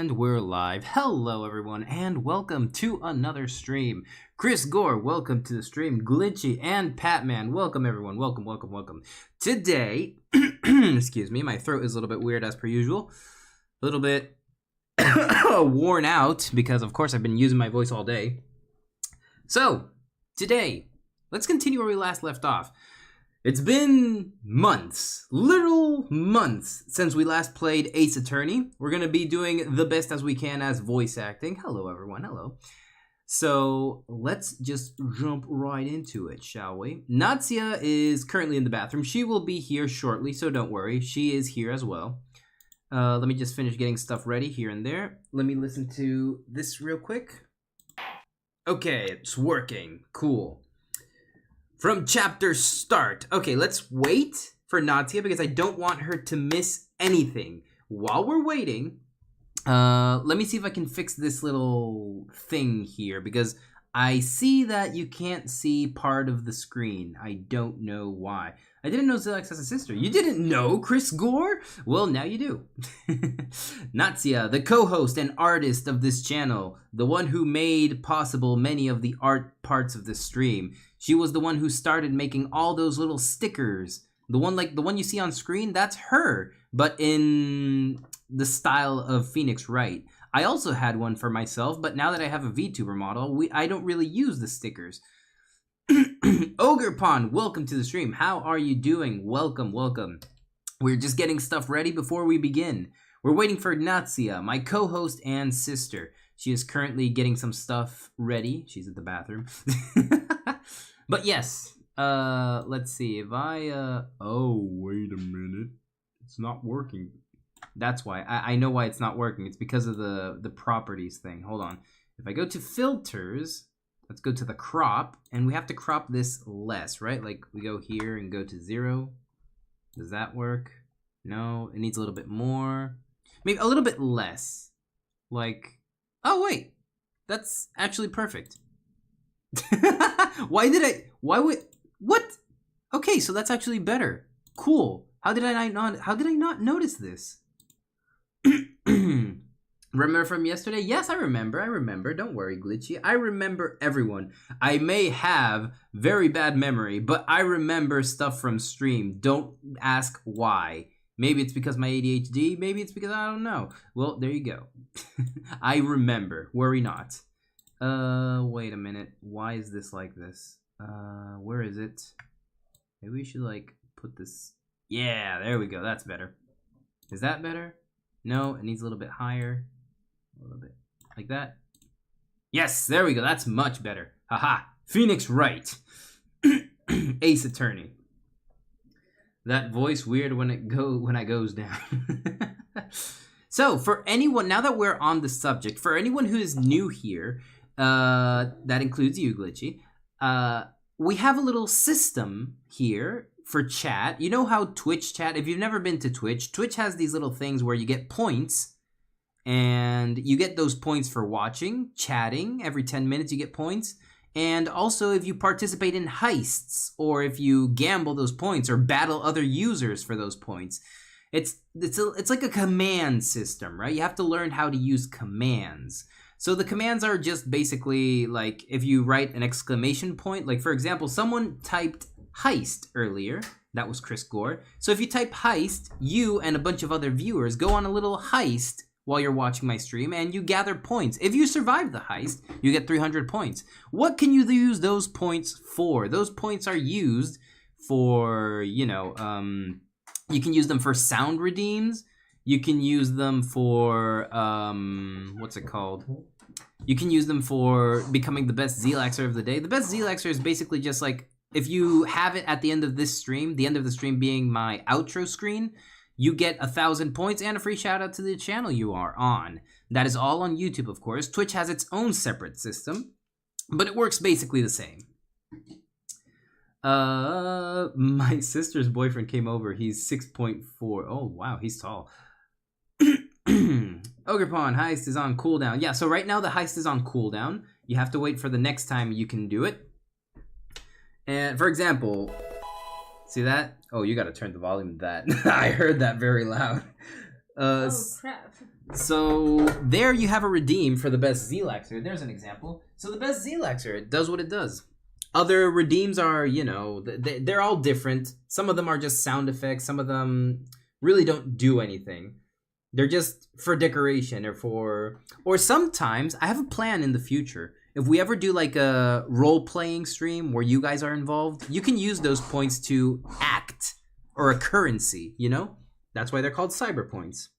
And we're live. Hello everyone and welcome to another stream. Chris Gore, welcome to the stream. Glitchy and Patman, welcome everyone. Welcome. Today, excuse me, my throat is a little bit weird as per usual. A little bit worn out because of course I've been using my voice all day. So, today, let's continue where we last left off. It's been months, literal months, since we last played Ace Attorney. We're going to be doing the best as we can as voice acting. Hello, everyone. Hello. So, let's just jump right into it, shall we? Natsia is currently in the bathroom. She will be here shortly, so don't worry. She is here as well. Let me just finish getting stuff ready here and there. Let me listen to this real quick. Okay, it's working. Cool. From chapter start. Okay, let's wait for Natsia because I don't want her to miss anything. While we're waiting, let me see if I can fix this little thing here because I see that you can't see part of the screen. I don't know why. I didn't know Zilex has a sister. You didn't know, Chris Gore? Well, now you do. Natsia, the co-host and artist of this channel, the one who made possible many of the art parts of this stream. She was the one who started making all those little stickers. The one you see on screen, that's her, but in the style of Phoenix Wright. I also had one for myself, but now that I have a VTuber model, I don't really use the stickers. Ogre Pond, welcome to the stream. How are you doing? Welcome. We're just getting stuff ready before we begin. We're waiting for Natsia, my co-host and sister. She is currently getting some stuff ready. She's at the bathroom. But yes, let's see if oh, wait a minute. It's not working. That's why. I know why it's not working. It's because of the properties thing. Hold on. If I go to filters, let's go to the crop, and we have to crop this less, right? Like we go here and go to 0. Does that work? No, it needs a little bit more. Maybe a little bit less. Like, oh wait, that's actually perfect. What? Okay, so that's actually better. Cool. How did I not notice this? Remember from yesterday? Yes, I remember. Don't worry, Glitchy. I remember everyone. I may have very bad memory, but I remember stuff from stream. Don't ask why. Maybe it's because my ADHD. Maybe it's because I don't know. Well, there you go. I remember. Worry not. Wait a minute. Why is this like this? Where is it? Maybe we should like put this. Yeah, there we go. That's better. Is that better? No, it needs a little bit higher. A little bit like that. Yes, there we go. That's much better. Haha. Phoenix Wright. Ace Attorney. That voice weird when I goes down. So for anyone, now that we're on the subject, for anyone who is new here, that includes you, Glitchy. We have a little system here for chat. You know how Twitch chat, if you've never been to Twitch, Twitch has these little things where you get points, and you get those points for watching, chatting. Every 10 minutes you get points. And also if you participate in heists, or if you gamble those points, or battle other users for those points. It's like a command system, right? You have to learn how to use commands. So the commands are just basically like if you write an exclamation point, like for example, someone typed heist earlier. That was Chris Gore. So if you type heist, you and a bunch of other viewers go on a little heist while you're watching my stream, and you gather points. If you survive the heist, you get 300 points. What can you use those points for? Those points are used for, you know, you can use them for sound redeems. You can use them for, what's it called? You can use them for becoming the best Zelaxer of the day. The best Zelaxer is basically just like, if you have it at the end of this stream, the end of the stream being my outro screen, you get 1,000 points and a free shout out to the channel you are on. That is all on YouTube, of course. Twitch has its own separate system, but it works basically the same. My sister's boyfriend came over. He's 6.4. Oh, wow, he's tall. Ogre Pond, heist is on cooldown. Yeah, so right now the heist is on cooldown. You have to wait for the next time you can do it. And for example, see that? Oh, you gotta turn the volume of that. I heard that very loud. Oh crap. So there you have a redeem for the best Z-Laxer. There's an example. So the best Z-Laxer, it does what it does. Other redeems are, they're all different. Some of them are just sound effects. Some of them really don't do anything. They're just for decoration or sometimes I have a plan in the future. If we ever do like a role-playing stream where you guys are involved, you can use those points to act or a currency, That's why they're called cyber points.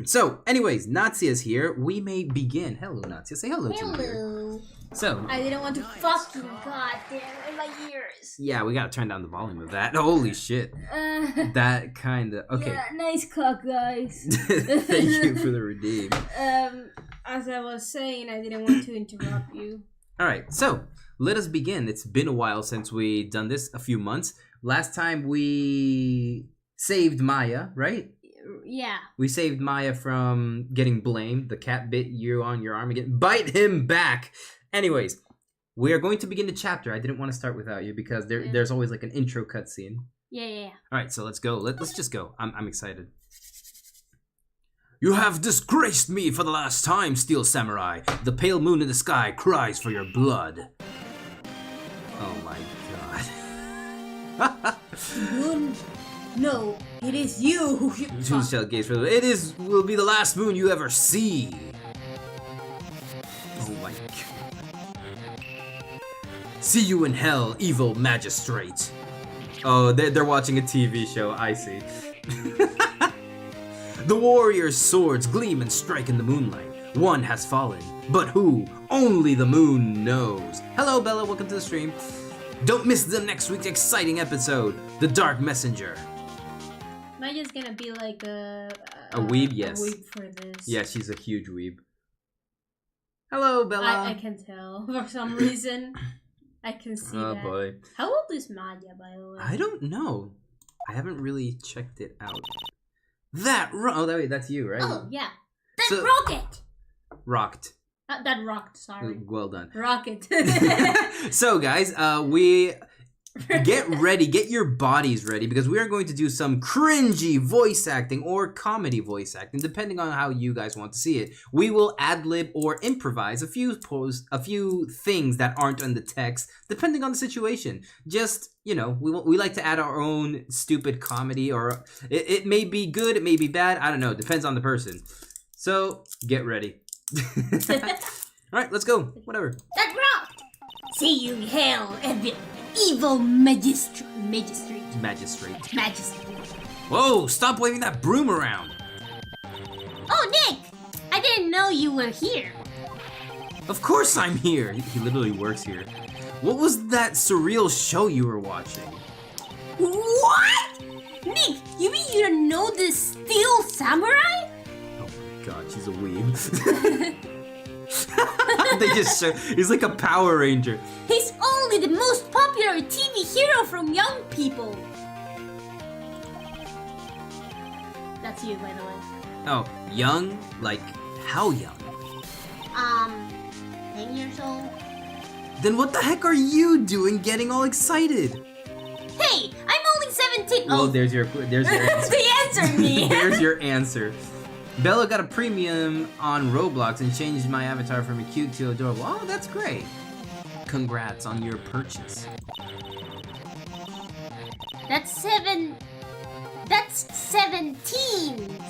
So, anyways, Natsia is here. We may begin. Hello, Natsia. Say hello to me. Hello. So, I didn't want to fucking goddamn in my ears. Yeah, we gotta turn down the volume of that. Holy shit. That kinda. Okay. Yeah, nice cock, guys. Thank you for the redeem. As I was saying, I didn't want to interrupt you. Alright, so let us begin. It's been a while since we done this, a few months. Last time we saved Maya, right? Yeah. We saved Maya from getting blamed. The cat bit you on your arm again. Bite him back! Anyways, we are going to begin the chapter. I didn't want to start without you because there's always like an intro cutscene. Yeah. Alright, so let's go. Let's just go. I'm excited. You have disgraced me for the last time, Steel Samurai. The pale moon in the sky cries for your blood. Oh my god. Moon? No, it is you who shall gaze for the... It will be the last moon you ever see. Oh my god. See you in hell, evil magistrate. Oh, they're watching a TV show, I see. The warriors' swords gleam and strike in the moonlight. One has fallen, but who? Only the moon knows. Hello, Bella, welcome to the stream. Don't miss the next week's exciting episode, The Dark Messenger. Maya's gonna be like a weeb, yes. A weeb for this. Yeah, she's a huge weeb. Hello, Bella. I can tell. For some reason, I can see that. Oh, boy. How old is Maya, by the way? I don't know. I haven't really checked it out. Wait, that's you, right? Oh, yeah. Rocket! Rocked. That rocked, sorry. Well done. Rocket. So, guys, we... Get ready, get your bodies ready, because we are going to do some cringy voice acting or comedy voice acting, depending on how you guys want to see it. We will ad-lib or improvise a few things that aren't in the text, depending on the situation. Just, we like to add our own stupid comedy, or it may be good, it may be bad, I don't know, depends on the person. So, get ready. Alright, let's go, whatever. That rocked! See you in hell, evil magistrate. Whoa, stop waving that broom around. Oh, Nick! I didn't know you were here. Of course I'm here. He literally works here. What was that surreal show you were watching? What? Nick, you mean you don't know the Steel Samurai? Oh my god, she's a weeb. They just show, he's like a Power Ranger. He's only the most popular TV hero from young people. That's you, by the way. Oh, young? Like, how young? 10 years old. Then what the heck are you doing getting all excited? Hey, I'm only 17. Well, there's your answer. The answer, me. There's your answer. Bella got a premium on Roblox and changed my avatar from a cute to adorable. Oh, that's great. Congrats on your purchase. That's 17.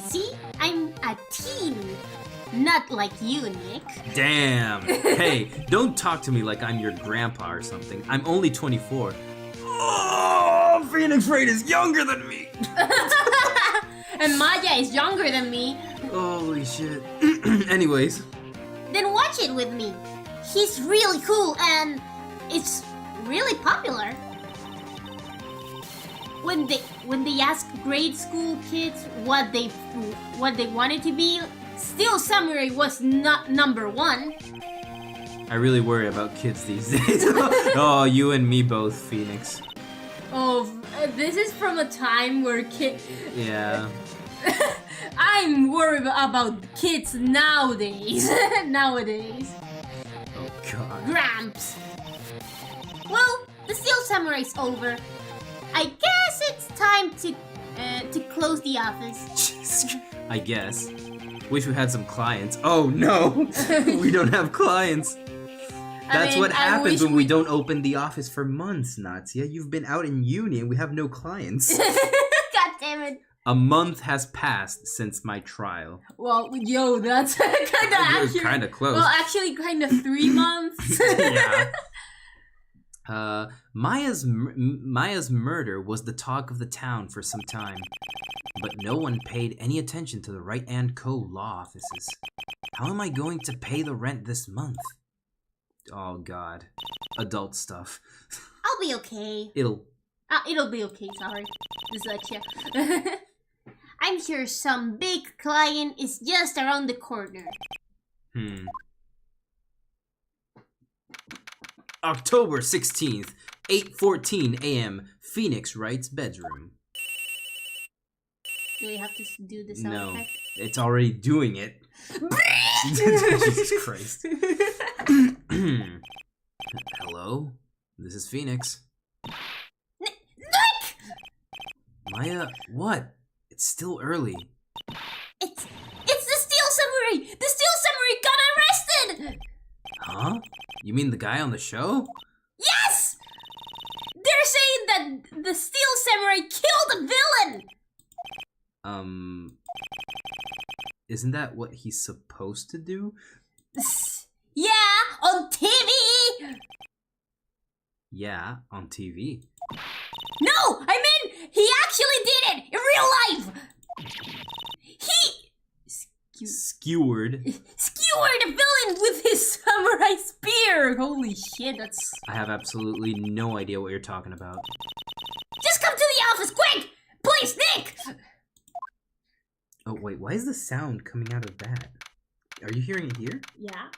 See? I'm a teen. Not like you, Nick. Damn. Hey, don't talk to me like I'm your grandpa or something. I'm only 24. Oh, Phoenix Wright is younger than me. And Maya is younger than me. Holy shit. Anyways. Then watch it with me. He's really cool and it's really popular. When they ask grade school kids what they wanted to be, Steel Samurai was not number one. I really worry about kids these days. Oh, you and me both, Phoenix. Oh, this is from a time where kids... Yeah. I'm worried about kids nowadays. Nowadays. Oh, God. Gramps. Well, the Steel Samurai's over. I guess it's time to To close the office. I guess. Wish we had some clients. Oh no! We don't have clients. That's what happens when we don't open the office for months, Natsia. You've been out in uni and we have no clients. God damn it. A month has passed since my trial. Well, yo, that's kind of accurate. Kind of close. Well, actually, kind of 3 months. Yeah. Maya's murder was the talk of the town for some time, but no one paid any attention to the Wright & Co. law offices. How am I going to pay the rent this month? Oh God, adult stuff. I'll be okay. It'll be okay. Sorry, dyslexia. I'm sure some big client is just around the corner. October 16th, 8:14 a.m. Phoenix Wright's bedroom. Do we have to do the sound No, effect? it's already doing it. Jesus Christ. Hello? This is Phoenix. Nick! Maya, what? It's still early. It's the Steel Samurai! The Steel Samurai got arrested! Huh? You mean the guy on the show? Yes! They're saying that the Steel Samurai killed a villain! Isn't that what he's supposed to do? Yeah, on TV! Yeah, on TV. No! I mean, he actually did it! In real life! He... Skewered skewered a villain with his samurai spear! Holy shit, that's... I have absolutely no idea what you're talking about. Just come to the office, quick! Please, Nick! Oh, wait, why is the sound coming out of that? Are you hearing it here? Yeah.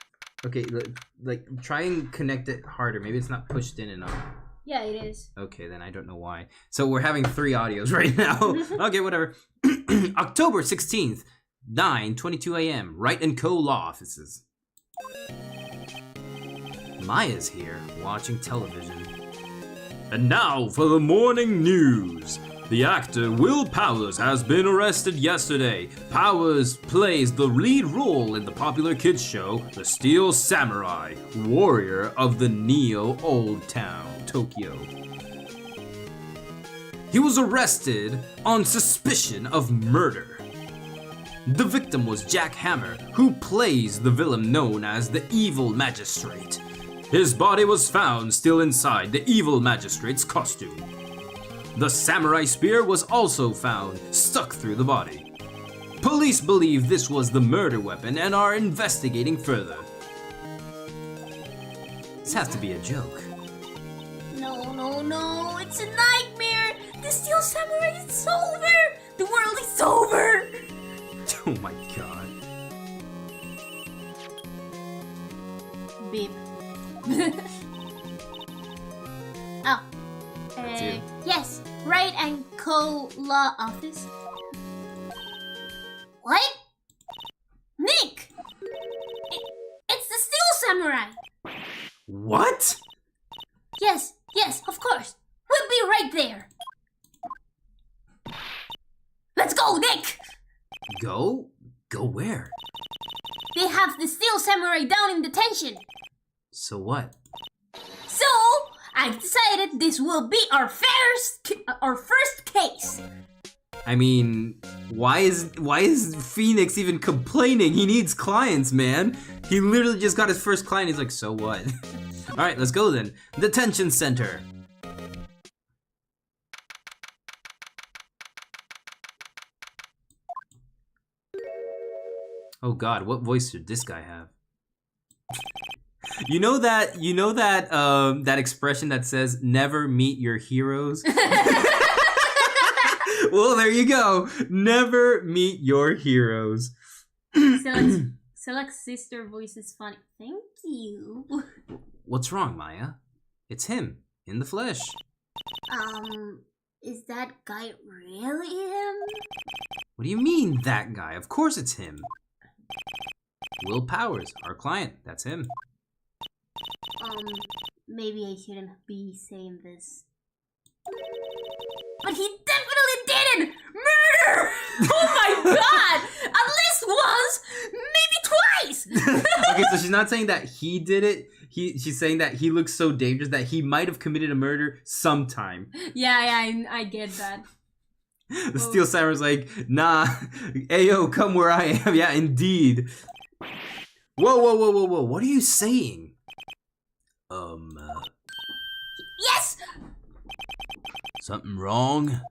Okay, like, try and connect it harder. Maybe it's not pushed in enough. Yeah, it is. Okay, then I don't know why. So we're having 3 audios right now. Okay, whatever. October 16th, 9:22 a.m. Wright & Co. law offices. Maya's here, watching television. And now for the morning news. The actor Will Powers has been arrested yesterday. Powers plays the lead role in the popular kids show, The Steel Samurai, warrior of the Neo Old Town, Tokyo. He was arrested on suspicion of murder. The victim was Jack Hammer, who plays the villain known as the Evil Magistrate. His body was found still inside the Evil Magistrate's costume. The samurai spear was also found stuck through the body. Police believe this was the murder weapon and are investigating further. This has to be a joke. No, it's a nightmare! The Steel Samurai is over! The world is over! Oh my god. Beep. Oh. That's you. Yes, Wright & Co. law office. What? Nick! It's the Steel Samurai! What? Yes, of course. We'll be right there. Let's go, Nick! Go? Go where? They have the Steel Samurai down in detention. So what? So, I've decided this will be our first case. I mean, why is Phoenix even complaining? He needs clients, man. He literally just got his first client. He's like, so what? All right, let's go then. Detention center. Oh God, what voice did this guy have? You know that that expression that says never meet your heroes? Well, there you go. Never meet your heroes. Select sister voice is funny. Thank you. What's wrong, Maya? It's him in the flesh. Is that guy really him? What do you mean, that guy? Of course it's him. Will Powers, our client. That's him. Maybe I shouldn't be saying this. But he definitely did it! murder! Oh my god! At least once, maybe twice! Okay, so she's not saying that he did it. She's saying that he looks so dangerous that he might have committed a murder sometime. Yeah, I get that. The Steel Samurai's like, nah, ayo, come where I am. Yeah, indeed. Whoa, what are you saying? Yes! Something wrong?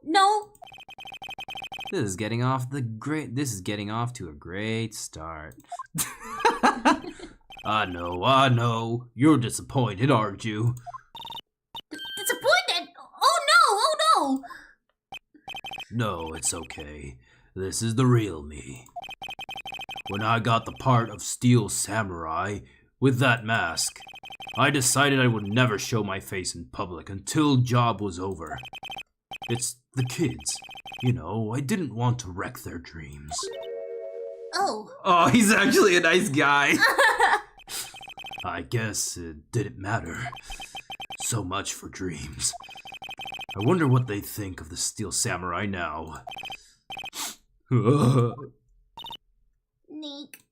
No. This is getting off to a great start. I know. You're disappointed, aren't you? Disappointed? Oh no! No, it's okay. This is the real me. When I got the part of Steel Samurai with that mask, I decided I would never show my face in public until job was over. It's the kids. You know, I didn't want to wreck their dreams. Oh, he's actually a nice guy. I guess it didn't matter. So much for dreams. I wonder what they think of the Steel Samurai now. Nick.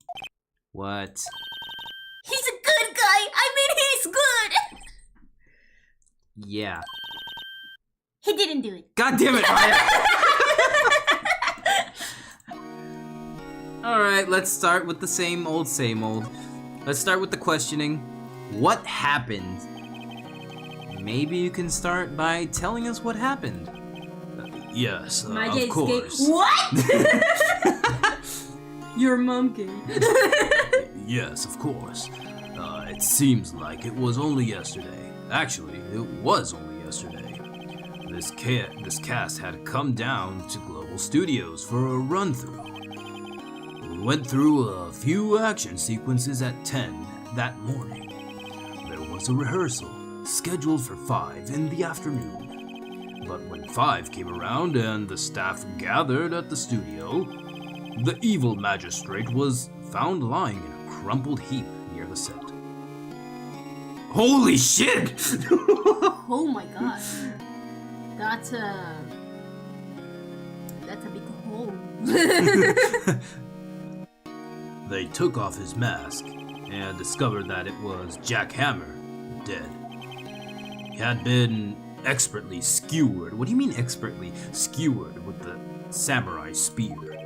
What? He's a good guy! I mean, he's good! Yeah. He didn't do it. God damn it, Maya! Alright, let's start with the same old. Let's start with the questioning. What happened? Maybe you can start by telling us what happened. Yes, of course. What? Your mom gave. Yes, of course. It seems like it was only yesterday. Actually, it was only yesterday. This cast had come down to Global Studios for a run-through. We went through a few action sequences at 10 that morning. There was a rehearsal scheduled for 5 in the afternoon. But when 5 came around and the staff gathered at the studio, the evil magistrate was found lying in a crumpled heap near the set. Holy shit! Oh my god. That's a big hole. They took off his mask and discovered that it was Jack Hammer, dead. He had been expertly skewered. What do you mean expertly? Skewered with the samurai spear.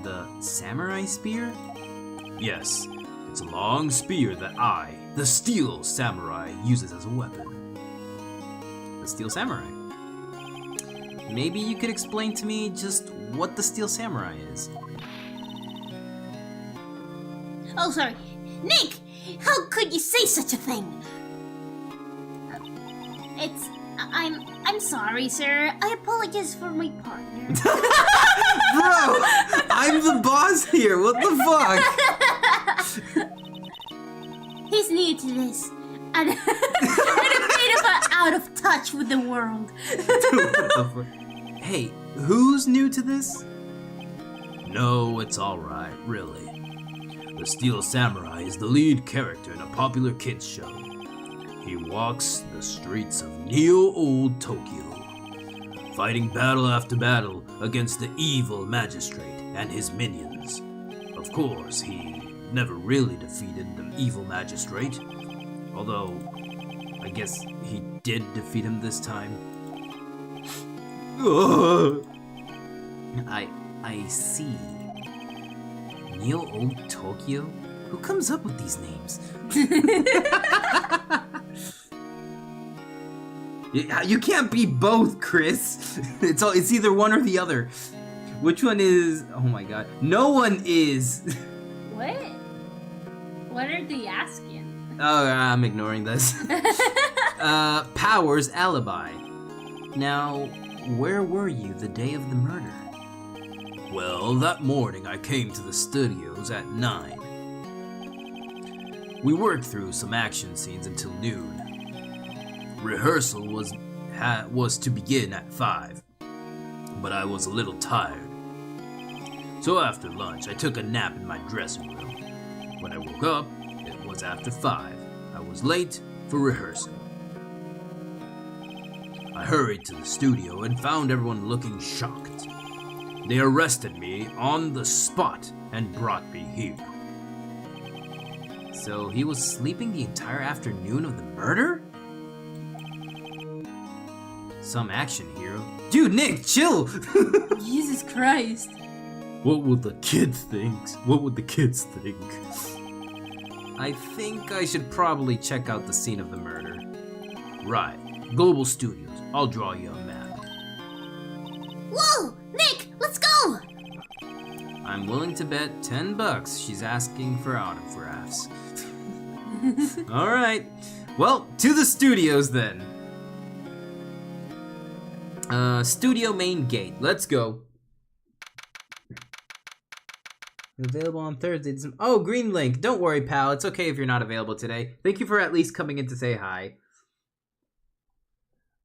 The samurai spear? Yes, it's a long spear that the Steel Samurai, uses as a weapon. The Steel Samurai. Maybe you could explain to me just what the Steel Samurai is. Oh, sorry. Nick! How could you say such a thing? I'm sorry, sir. I apologize for my partner. Bro, I'm the boss here. What the fuck? He's new to this. And a bit of out of touch with the world. Hey, who's new to this? No, it's alright, really. The Steel Samurai is the lead character in a popular kids show. He walks the streets of neo-old Tokyo, fighting battle after battle against the evil magistrate and his minions. Of course, he never really defeated the evil magistrate, although I guess he did defeat him this time. I see. Neo-old Tokyo? Who comes up with these names? You can't be both, Chris. It's either one or the other. Which one is? Oh my god. No one is. What? What are they asking? Oh, I'm ignoring this. Power's alibi. Now, where were you the day of the murder? Well, that morning I came to the studios at 9. We worked through some action scenes until noon. Rehearsal was to begin at 5, but I was a little tired. So after lunch, I took a nap in my dressing room. When I woke up, it was after 5. I was late for rehearsal. I hurried to the studio and found everyone looking shocked. They arrested me on the spot and brought me here. So he was sleeping the entire afternoon of the murder? Some action hero. Dude, Nick, chill! Jesus Christ. What would the kids think? What would the kids think? I think I should probably check out the scene of the murder. Right. Global Studios. I'll draw you a map. Whoa! Nick, let's go! I'm willing to bet $10 she's asking for autographs. Alright. Well, to the studios then. Studio main gate. Let's go. Available on Thursdays. Oh, green link. Don't worry, pal. It's okay if you're not available today. Thank you for at least coming in to say hi.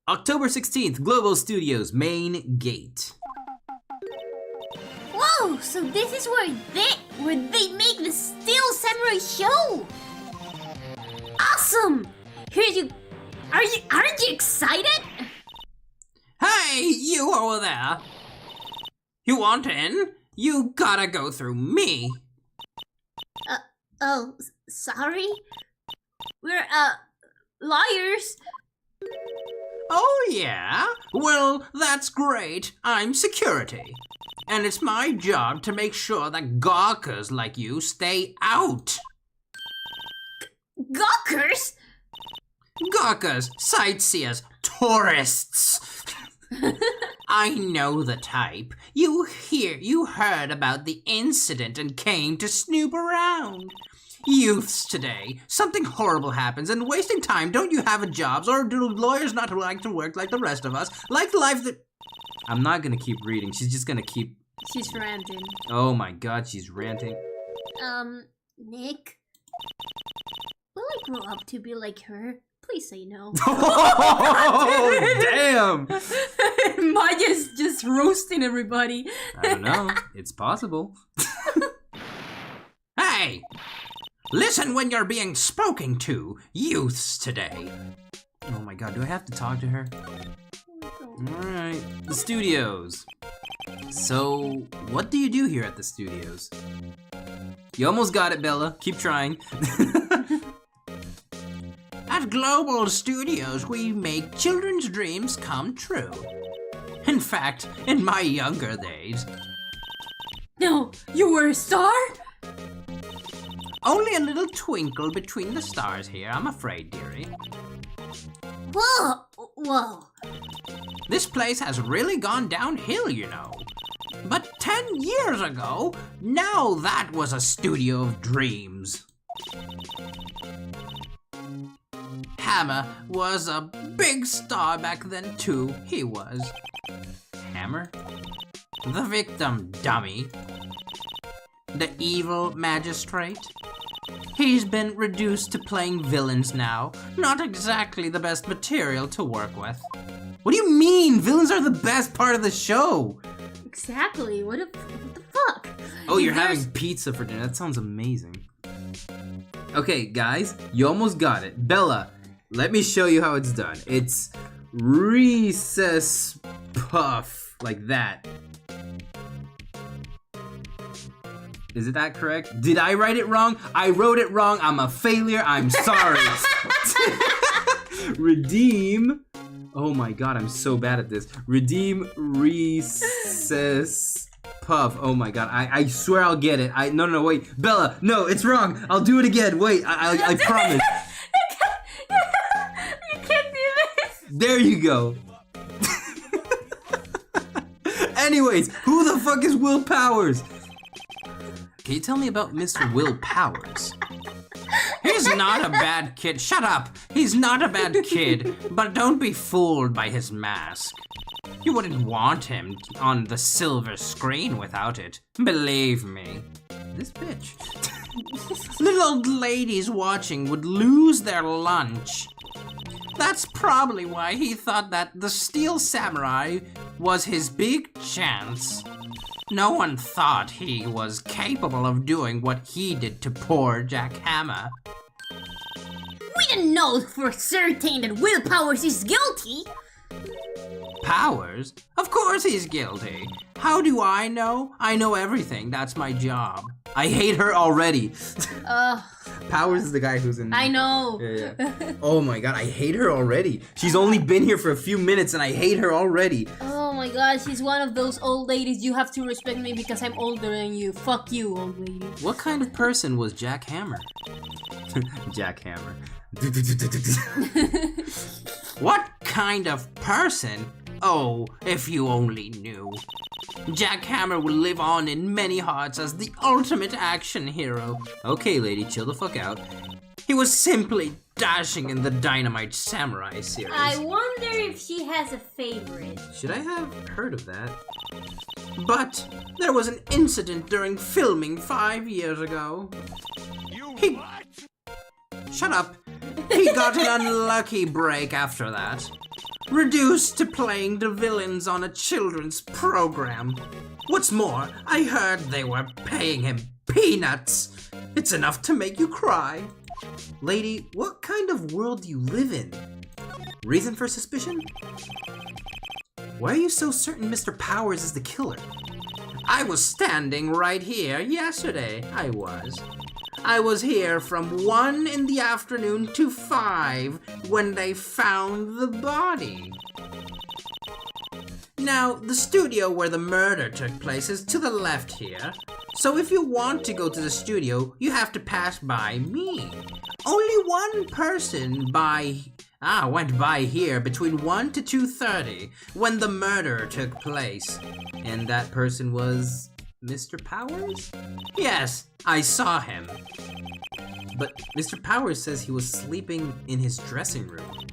October 16th, Global Studios main gate. Whoa! So this is where they make the Steel Samurai show. Awesome! Aren't you excited? Hey, you over there. You want in? You gotta go through me. Sorry? We're, lawyers. Oh, yeah? Well, that's great. I'm security. And it's my job to make sure that gawkers like you stay out. Gawkers? Gawkers, sightseers, tourists. I know the type. You heard about the incident and came to snoop around. Youths today, something horrible happens and wasting time. Don't you have a job, or do lawyers not like to work like the rest of us? Like life that... I'm not gonna keep reading. She's just gonna keep... She's ranting. Oh my god, she's ranting. Nick? Will I grow up to be like her? Please say no. Oh, damn! Maya's just roasting everybody. I don't know. It's possible. Hey! Listen when you're being spoken to, youths today. Oh my god, do I have to talk to her? Alright, the studios. So, what do you do here at the studios? You almost got it, Bella. Keep trying. At Global Studios, we make children's dreams come true. In fact, in my younger days... No, you were a star? Only a little twinkle between the stars here, I'm afraid, dearie. Whoa. This place has really gone downhill, you know. But 10 years ago, now that was a studio of dreams. Hammer was a big star back then too, he was. Hammer? The victim, dummy. The evil magistrate? He's been reduced to playing villains now. Not exactly the best material to work with. What do you mean? Villains are the best part of the show. Exactly. What the fuck? Oh, you're having pizza for dinner. That sounds amazing. Okay, guys, you almost got it. Bella, let me show you how it's done. It's recess puff, like that. Is it that correct? Did I write it wrong? I wrote it wrong. I'm a failure. I'm sorry. Redeem. Oh my god, I'm so bad at this. Redeem recess puff. Oh my god, I swear I'll get it. No, wait. Bella, no, it's wrong. I'll do it again. Wait, I promise. You can't do this. There you go. Anyways, who the fuck is Will Powers? Can you tell me about Mr. Will Powers? He's not a bad kid. Shut up. He's not a bad kid, but don't be fooled by his mask. You wouldn't want him on the silver screen without it. Believe me. This bitch. Little old ladies watching would lose their lunch. That's probably why he thought that the Steel Samurai was his big chance. No one thought he was capable of doing what he did to poor Jack Hammer. We didn't know for certain that Will Powers is guilty. Powers? Of course he's guilty. How do I know? I know everything. That's my job. I hate her already. Powers is the guy who's in... I know. Yeah. Oh my god, I hate her already. She's only been here for a few minutes and I hate her already. Oh my god, she's one of those old ladies. You have to respect me because I'm older than you. Fuck you, old lady. What kind of person was Jack Hammer? Jack Hammer. What kind of person? Oh, if you only knew. Jack Hammer will live on in many hearts as the ultimate action hero. Okay, lady, chill the fuck out. He was simply dashing in the Dynamite Samurai series. I wonder if she has a favorite. Should I have heard of that? But there was an incident during filming 5 years ago. Shut up. He got an unlucky break after that. Reduced to playing the villains on a children's program. What's more, I heard they were paying him peanuts. It's enough to make you cry. Lady, what kind of world do you live in? Reason for suspicion? Why are you so certain Mr. Powers is the killer? I was standing right here yesterday, I was here from 1 in the afternoon to 5 when they found the body. Now, the studio where the murder took place is to the left here, so if you want to go to the studio, you have to pass by me. Only one person went by here between 1 to 2:30 when the murder took place, and that person was Mr. Powers? Yes, I saw him. But Mr. Powers says he was sleeping in his dressing room.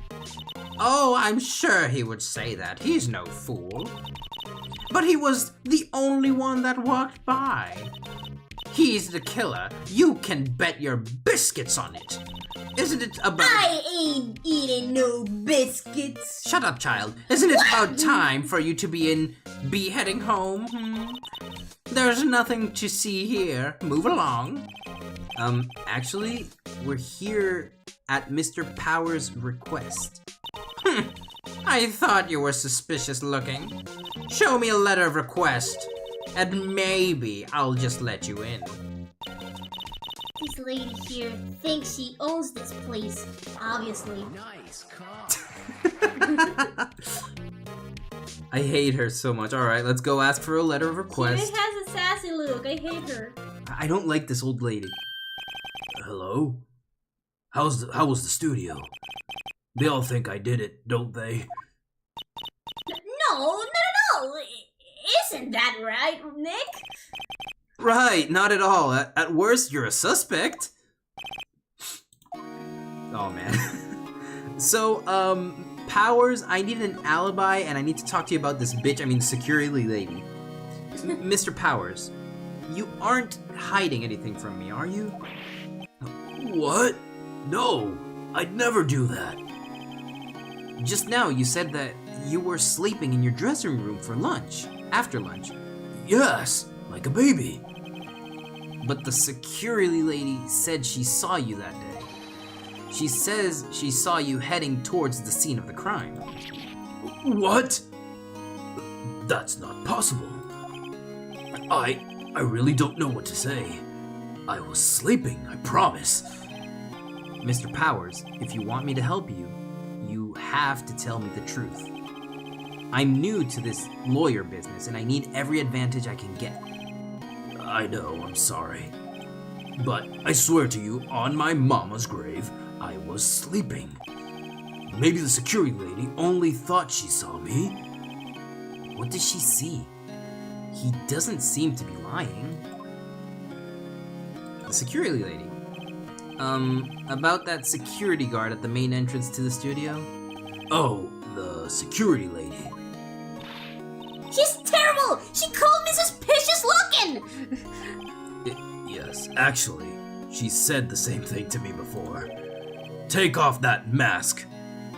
Oh, I'm sure he would say that. He's no fool. But he was the only one that walked by. He's the killer. You can bet your biscuits on it. Isn't it about... I ain't eating no biscuits. Shut up, child. Isn't it about time for you to be heading home? There's nothing to see here. Move along. Actually, we're here at Mr. Powers' request. I thought you were suspicious looking. Show me a letter of request, and maybe I'll just let you in. This lady here thinks she owns this place, obviously. Nice car. I hate her so much. Alright, let's go ask for a letter of request. She has a sassy look. I hate her. I don't like this old lady. Hello? How was the studio? They all think I did it, don't they? No. Isn't that right, Nick? Right, not at all. At worst, you're a suspect. Oh, man. So, Powers, I need an alibi, and I need to talk to you about this security lady. Mr. Powers, you aren't hiding anything from me, are you? What? No, I'd never do that. Just now, you said that you were sleeping in your dressing room for lunch, after lunch. Yes, like a baby. But the security lady said she saw you that day. She says she saw you heading towards the scene of the crime. What? That's not possible. I really don't know what to say. I was sleeping, I promise. Mr. Powers, if you want me to help you, you have to tell me the truth. I'm new to this lawyer business and I need every advantage I can get. I know, I'm sorry. But I swear to you, on my mama's grave, I was sleeping. Maybe the security lady only thought she saw me. What does she see? He doesn't seem to be lying. The security lady. About that security guard at the main entrance to the studio? Oh, the security lady. She's terrible! She called me suspicious looking! Yes, actually, she said the same thing to me before. Take off that mask,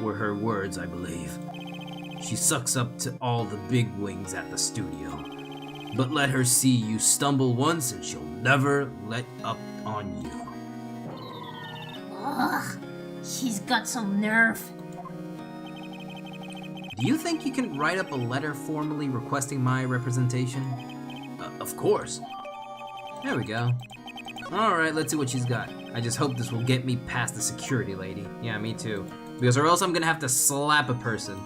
were her words, I believe. She sucks up to all the big wings at the studio. But let her see you stumble once and she'll never let up on you. Ugh, she's got some nerve. Do do you think you can write up a letter formally requesting my representation? Of course. There we go. Alright, let's see what she's got. I just hope this will get me past the security lady. Yeah, me too. Because or else I'm gonna have to slap a person.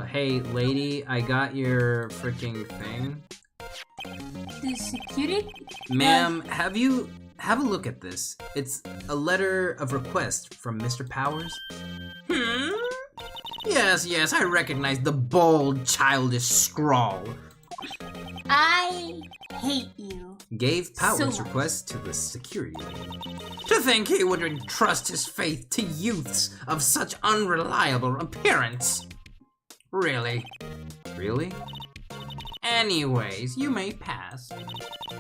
Hey, lady, I got your freaking thing. The security? Ma'am, have a look at this. It's a letter of request from Mr. Powers. Yes, I recognize the bold, childish scrawl. I hate you. Gave Powers' So request to the security lady. To think he would entrust his faith to youths of such unreliable appearance. Really? Really? Anyways, you may pass.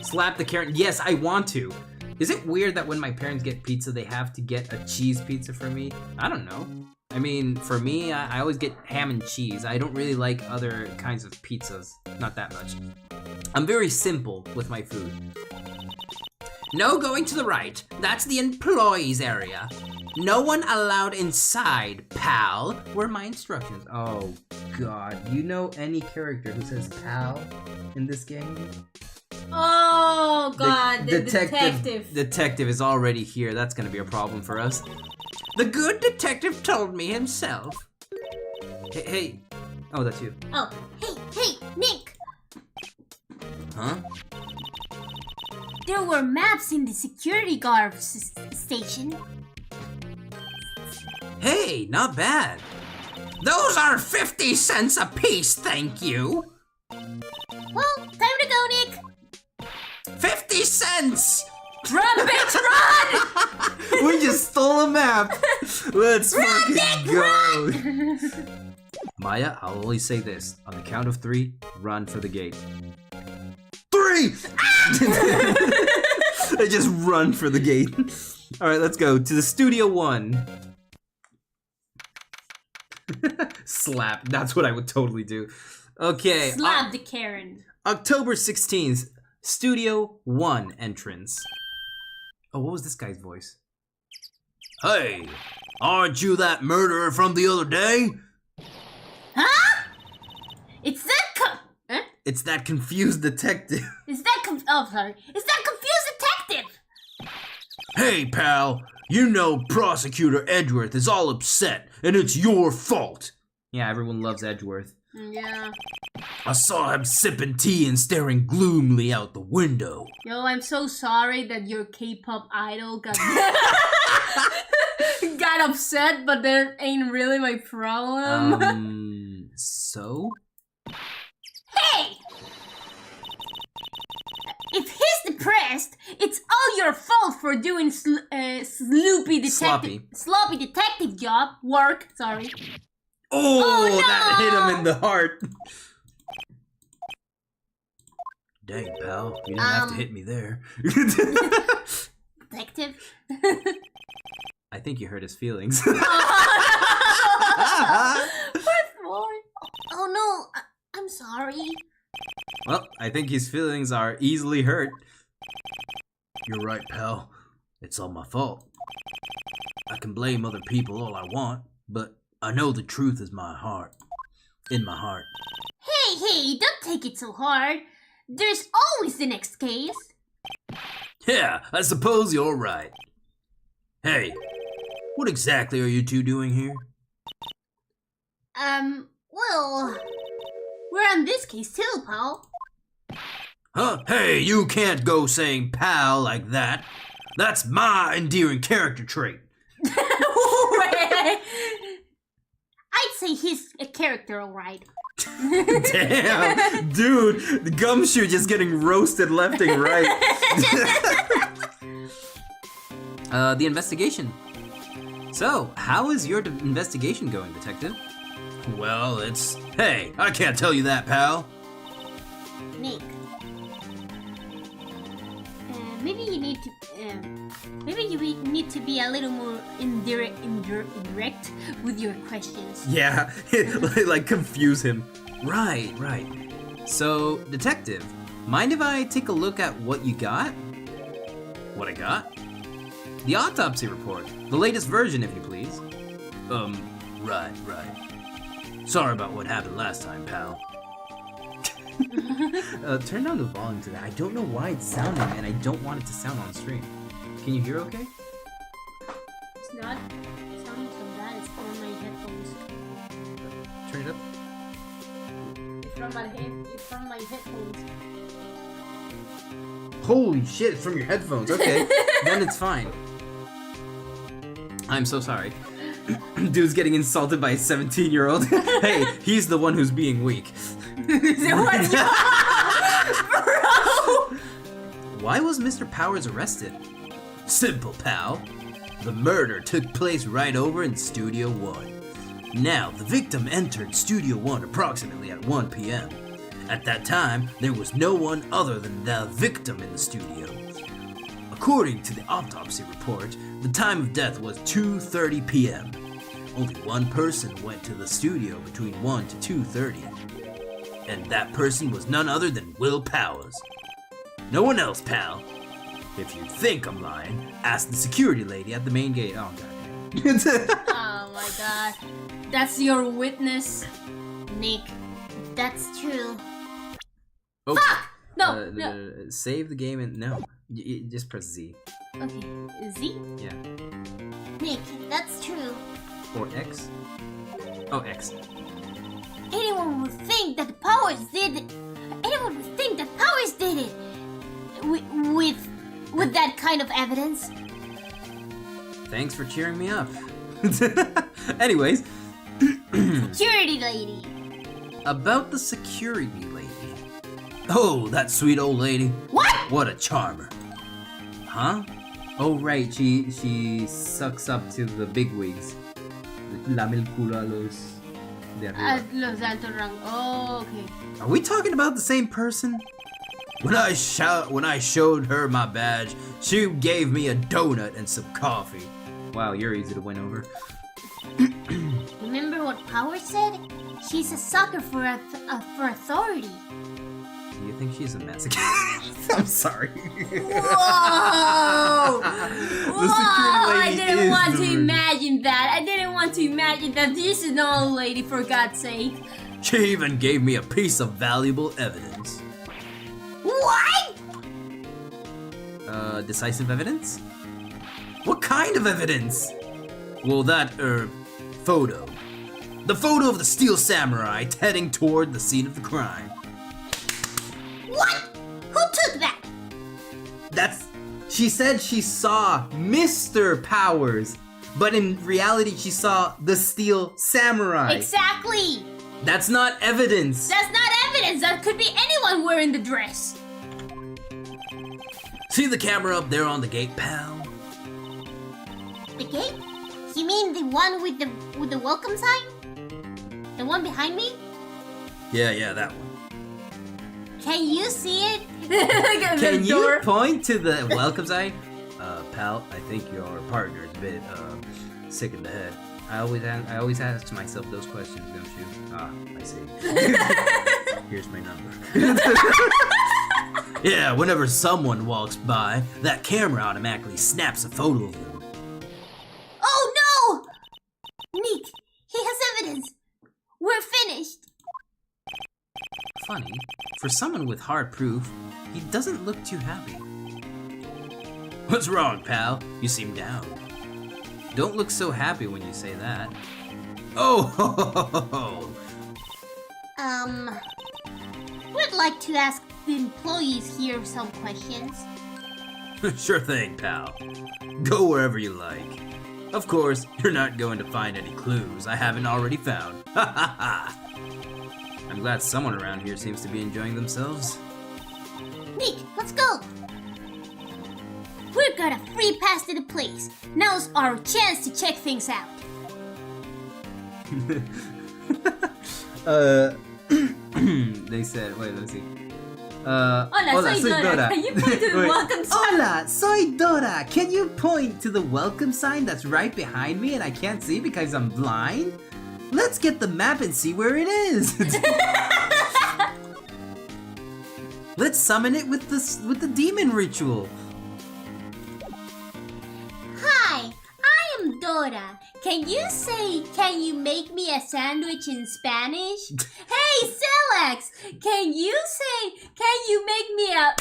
Slap the Karen. Yes, I want to. Is it weird that when my parents get pizza, they have to get a cheese pizza for me? I don't know. I mean, for me, I always get ham and cheese. I don't really like other kinds of pizzas. Not that much. I'm very simple with my food. No going to the right. That's the employees area. No one allowed inside, pal, were my instructions. Oh, God. You know any character who says pal in this game? Oh, God, the detective. Detective is already here. That's gonna be a problem for us. The good detective told me himself. Hey. Oh, that's you. Oh, hey, Nick. Huh? There were maps in the security guard station. Hey, not bad. Those are 50 cents a piece, thank you. Well, time to go, Nick. 50 cents! Run, bitch, run! We just stole a map. Let's Run, fucking Nick, go. run! Maya, I'll only say this. On the count of 3, run for the gate. 3! I just run for the gate. Alright, let's go to the Studio 1. Slap. That's what I would totally do. Okay. Slap the Karen. October 16th, Studio 1 entrance. Oh, what was this guy's voice? Hey, aren't you that murderer from the other day? Huh? It's that huh? It's that confused detective. Is that oh, sorry. Is that confused detective? Hey, pal, you know Prosecutor Edgeworth is all upset, and it's your fault. Yeah, everyone loves Edgeworth. Yeah. I saw him sipping tea and staring gloomily out the window. Yo, I'm so sorry that your K-pop idol got got upset, but that ain't really my problem. So? Hey! If he's depressed, it's all your fault for doing sloppy detective work. Sorry. Oh, no! That hit him in the heart. Dang, pal, you didn't have to hit me there. Detective? I think you hurt his feelings. What for? Oh no, I'm sorry. Well, I think his feelings are easily hurt. You're right, pal. It's all my fault. I can blame other people all I want, but I know the truth is in my heart. Hey, don't take it so hard. There's always the next case. Yeah, I suppose you're right. Hey, what exactly are you two doing here? Well, we're on this case too, pal. Huh? Hey, you can't go saying pal like that. That's my endearing character trait. I'd say he's a character, alright. Damn, dude, the Gumshoe just getting roasted left and right. The investigation. So, how is your investigation going, detective? Well, hey, I can't tell you that, pal. Nick. Maybe you need to be a little more indirect with your questions. Yeah, like confuse him. Right. So, detective, mind if I take a look at what you got? What I got? The autopsy report. The latest version, if you please. Right. Sorry about what happened last time, pal. Turn down the volume to that. I don't know why it's sounding, and I don't want it to sound on stream. Can you hear okay? It's not sounding so bad. It's from my headphones. Turn it up. It's from my headphones. Holy shit, it's from your headphones. Okay, then it's fine. I'm so sorry. Dude's getting insulted by a 17-year-old. Hey, he's the one who's being weak. Bro! Why was Mr. Powers arrested? Simple, pal. The murder took place right over in Studio 1. Now, the victim entered Studio 1 approximately at 1 p.m. At that time, there was no one other than the victim in the studio. According to the autopsy report, the time of death was 2:30 p.m. Only one person went to the studio between 1 to 2:30. And that person was none other than Will Powers. No one else, pal. If you think I'm lying, ask the security lady at the main gate. Oh, god. Oh my god. That's your witness, Nick. That's true. Oh, Fuck! No, no. Save the game and no. Just press Z. Okay, Z? Yeah. Nick, that's true. Or X. Oh, X. Anyone would think that Powers did it. Anyone would think that Powers did it. With that kind of evidence. Thanks for cheering me up. Anyways. Security lady. About the security lady. Oh, that sweet old lady. What? What a charmer. Huh? Oh, right. She sucks up to the bigwigs. Lame el culo a los de arriba. Los alto rango. Oh, okay. Are we talking about the same person? When I showed her my badge, she gave me a donut and some coffee. Wow, you're easy to win over. Remember what Powers said? She's a sucker for authority. Do you think she's a masochist? I'm sorry. Whoa! I didn't want to imagine that. I didn't want to imagine that. This is an old lady, for God's sake. She even gave me a piece of valuable evidence. What? Decisive evidence? What kind of evidence? Well, that, photo. The photo of the Steel Samurai heading toward the scene of the crime. What? Who took that? She said she saw Mr. Powers, but in reality she saw the Steel Samurai. Exactly. That's not evidence. That's not evidence. That could be anyone wearing the dress. See the camera up there on the gate, pal? The gate? You mean the one with the welcome sign? The one behind me? Yeah, that one. Can you see it? Can you point to the welcome sign? Pal, I think your partner's a bit sick in the head. I always ask myself those questions, don't you? Ah, I see. Here's my number. Yeah, whenever someone walks by, that camera automatically snaps a photo of them. Oh no! Nick, he has evidence. We're finished. Funny, for someone with hard proof, he doesn't look too happy. What's wrong, pal? You seem down. Don't look so happy when you say that. Oh, We'd like to ask the employees here some questions. Sure thing, pal. Go wherever you like. Of course, you're not going to find any clues I haven't already found. Ha ha ha! I'm glad someone around here seems to be enjoying themselves. Nick, let's go! We've got a free pass to the place. Now's our chance to check things out. They said, wait, let's see. Hola, soy Dora. Can you point to the welcome sign? Hola, soy Dora. Can you point to the welcome sign that's right behind me and I can't see because I'm blind? Let's get the map and see where it is. Let's summon it with the demon ritual. Hi, I am Dora. Ahora, can you make me a sandwich in Spanish? Hey, Celex, can you make me a...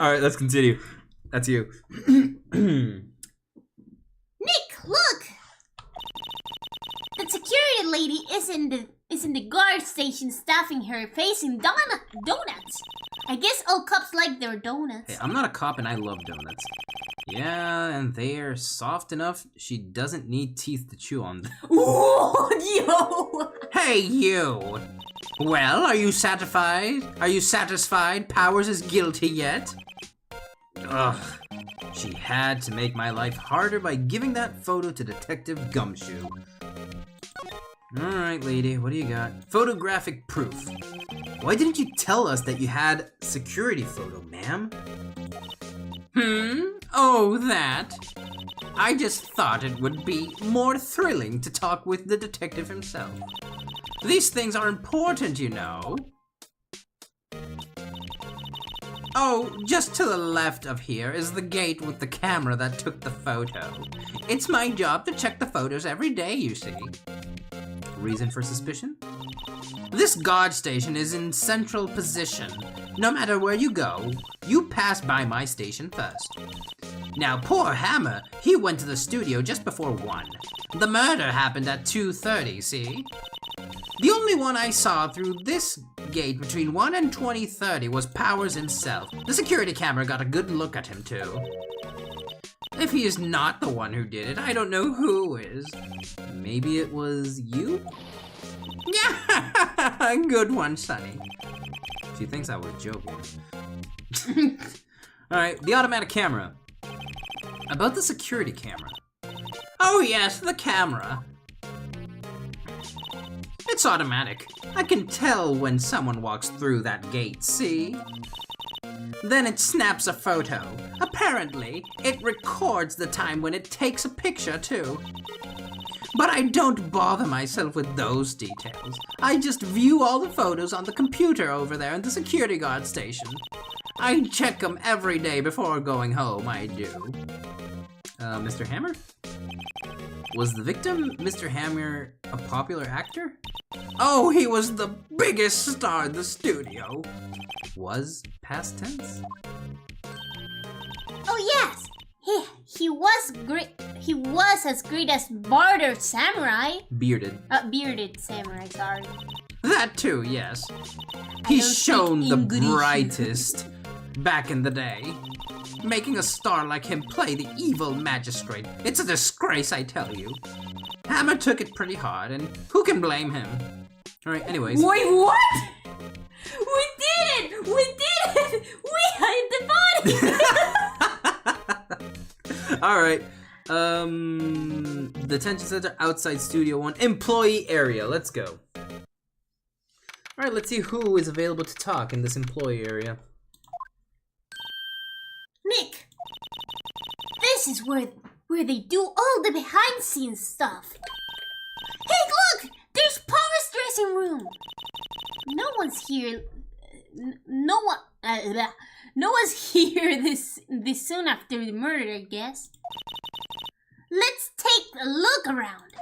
Alright, let's continue. That's you. Nick, look! The security lady is in the guard station staffing her facing donuts. I guess all cops like their donuts. Hey, I'm not a cop and I love donuts. Yeah, and they're soft enough she doesn't need teeth to chew on them. Whoa, yo! Hey, you! Well, are you satisfied? Are you satisfied Powers is guilty yet? Ugh. She had to make my life harder by giving that photo to Detective Gumshoe. Alright, lady, what do you got? Photographic proof. Why didn't you tell us that you had security photo, ma'am? Oh, that? I just thought it would be more thrilling to talk with the detective himself. These things are important, you know. Oh, just to the left of here is the gate with the camera that took the photo. It's my job to check the photos every day, you see. Reason for suspicion? This guard station is in central position. No matter where you go, you pass by my station first. Now, poor Hammer, he went to the studio just before 1. The murder happened at 2:30, see? The only one I saw through this gate between 1 and 20:30 was Powers himself. The security camera got a good look at him, too. If he is not the one who did it, I don't know who is. Maybe it was you? Yeah, good one, Sonny. She thinks I was joking. Alright, the automatic camera. About the security camera. Oh yes, the camera. It's automatic. I can tell when someone walks through that gate, see? Then it snaps a photo. Apparently, it records the time when it takes a picture, too. But I don't bother myself with those details. I just view all the photos on the computer over there in the security guard station. I check them every day before going home, I do. Mr. Hammer? Was the victim, Mr. Hammer, a popular actor? Oh, he was the biggest star in the studio. Was past tense? Oh yes, he was great. He was as great as Barter Samurai. Bearded. Bearded Samurai. Sorry. That too, yes. He's shown the brightest back in the day. Making a star like him play the evil magistrate. It's a disgrace, I tell you. Hammer took it pretty hard, and who can blame him? Alright, anyways. Wait, what? We did it! We did it! We hid the body! Alright. Detention center, outside studio 1, employee area. Let's go. Alright, let's see who is available to talk in this employee area. Nick! This is where they do all the behind-scenes stuff. Hey, look! There's Power's dressing room! No one's here... No one's here this soon after the murder, I guess. Let's take a look around.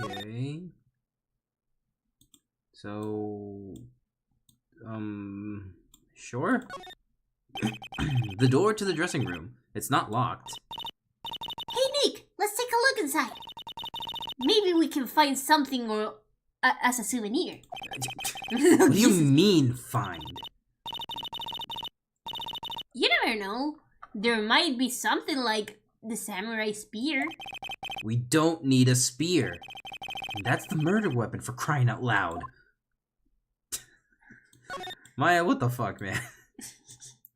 Okay. So... Sure? The door to the dressing room. It's not locked. Hey, Nick! Let's take a look inside. Maybe we can find something or as a souvenir. What do you mean, find? You never know. There might be something like the samurai spear. We don't need a spear. That's the murder weapon, for crying out loud. Maya, what the fuck, man?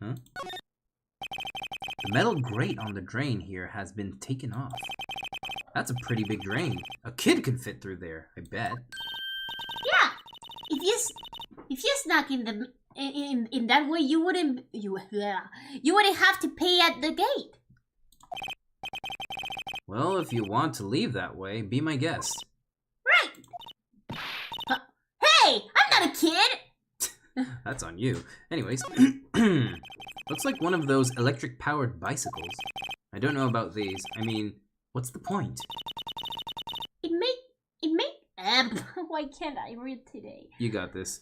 Huh? The metal grate on the drain here has been taken off. That's a pretty big drain. A kid could fit through there, I bet. Yeah. If you snuck in that way, you wouldn't have to pay at the gate. Well, if you want to leave that way, be my guest. Right. Hey, I'm not a kid. That's on you. Anyways, looks like one of those electric-powered bicycles. I don't know about these. I mean, what's the point? Why can't I read today? You got this.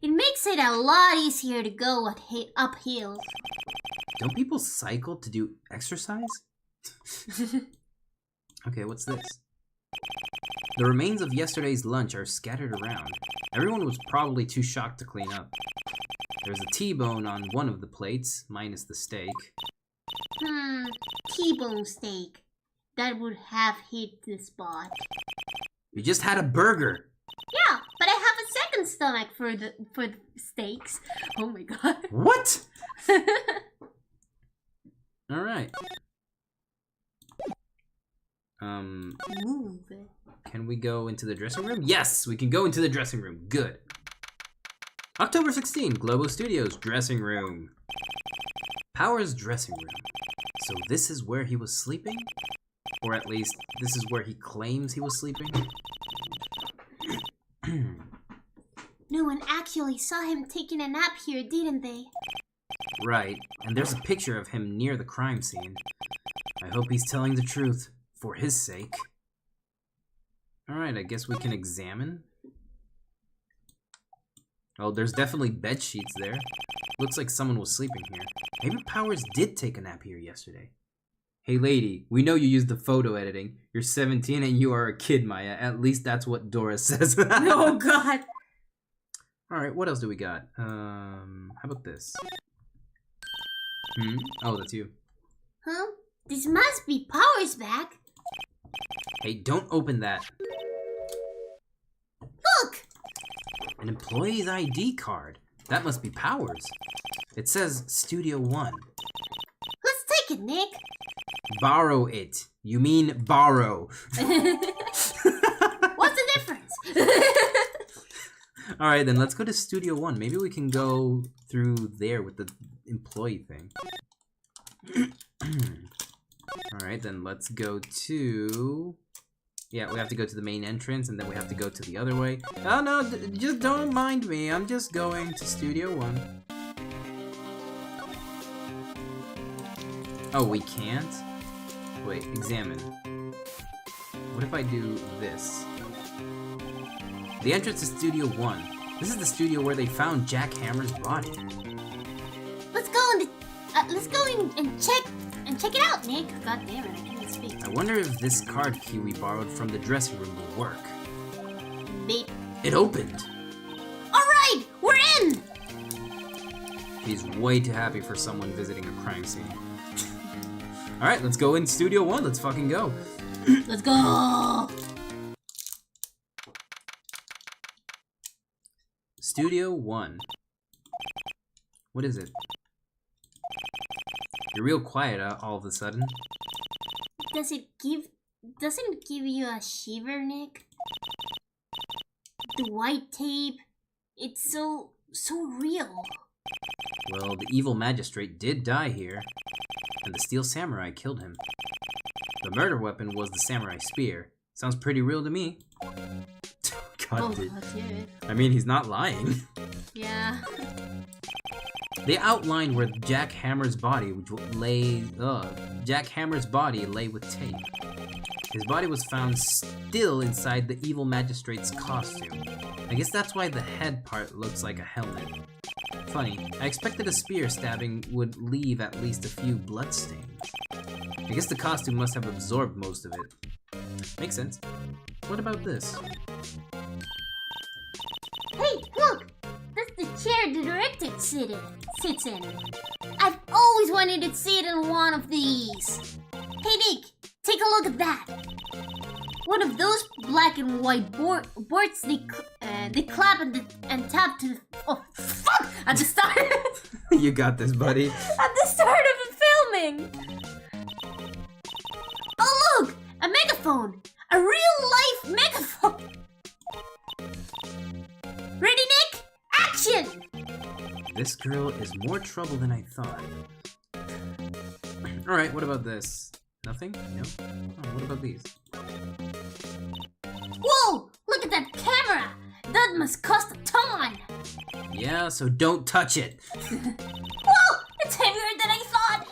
It makes it a lot easier to go up hills. Don't people cycle to do exercise? Okay, what's this? The remains of yesterday's lunch are scattered around. Everyone was probably too shocked to clean up. There's a T-bone on one of the plates, minus the steak. T-bone steak. That would have hit the spot. You just had a burger! Yeah, but I have a second stomach for the steaks. Oh my god. What? Alright. Move. Can we go into the dressing room? Yes, we can go into the dressing room. Good. October 16, Globo Studios dressing room. Power's dressing room. So this is where he was sleeping? Or at least, this is where he claims he was sleeping? No one actually saw him taking a nap here, didn't they? Right, and there's a picture of him near the crime scene. I hope he's telling the truth, for his sake. Alright, I guess we can examine. Oh, there's definitely bed sheets there. Looks like someone was sleeping here. Maybe Powers did take a nap here yesterday. Hey lady, we know you use the photo editing. You're 17 and you are a kid, Maya. At least that's what Dora says. Oh god. Alright, what else do we got? How about this? Oh, that's you. Huh? This must be Powers' bag. Hey, don't open that. Look! An employee's ID card. That must be Powers. It says Studio One. Let's take it, Nick. Borrow it. You mean borrow. What's the difference? Alright, then let's go to Studio One. Maybe we can go through there with the employee thing. Alright, then let's go to... Yeah, we have to go to the main entrance, and then we have to go to the other way. Oh no, just don't mind me. I'm just going to Studio One. Oh, we can't? Wait, examine. What if I do this? The entrance to Studio One. This is the studio where they found Jack Hammer's body. Let's go in and check it out, Nick. God damn it, I can't speak. I wonder if this card key we borrowed from the dressing room will work. Beep. It opened! Alright, we're in! He's way too happy for someone visiting a crime scene. Alright, let's go in Studio One. Let's fucking go. Let's go! Studio One. What is it? You're real quiet all of a sudden. Doesn't it give you a shiver, Nick? The white tape, it's so real. Well, the evil magistrate did die here, and the steel samurai killed him. The murder weapon was the samurai spear. Sounds pretty real to me. God, dude. Dude. I mean, he's not lying. Yeah. They outlined where Jack Hammer's body lay with tape. His body was found still inside the evil magistrate's costume. I guess that's why the head part looks like a helmet. Funny, I expected a spear stabbing would leave at least a few bloodstains. I guess the costume must have absorbed most of it. Makes sense. What about this? Hey, look! That's the chair the director sits in. I've always wanted to sit in one of these. Hey, Nick, take a look at that. One of those black and white boards they clap and tap to. Oh fuck! At the start. You got this, buddy. At the start of the filming. Oh look, a megaphone, a real life megaphone. Ready, Nick? Action! This girl is more trouble than I thought. Alright, what about this? Nothing? No? Oh, what about these? Whoa! Look at that camera! That must cost a ton! Yeah, so don't touch it. Whoa! It's heavier than I thought!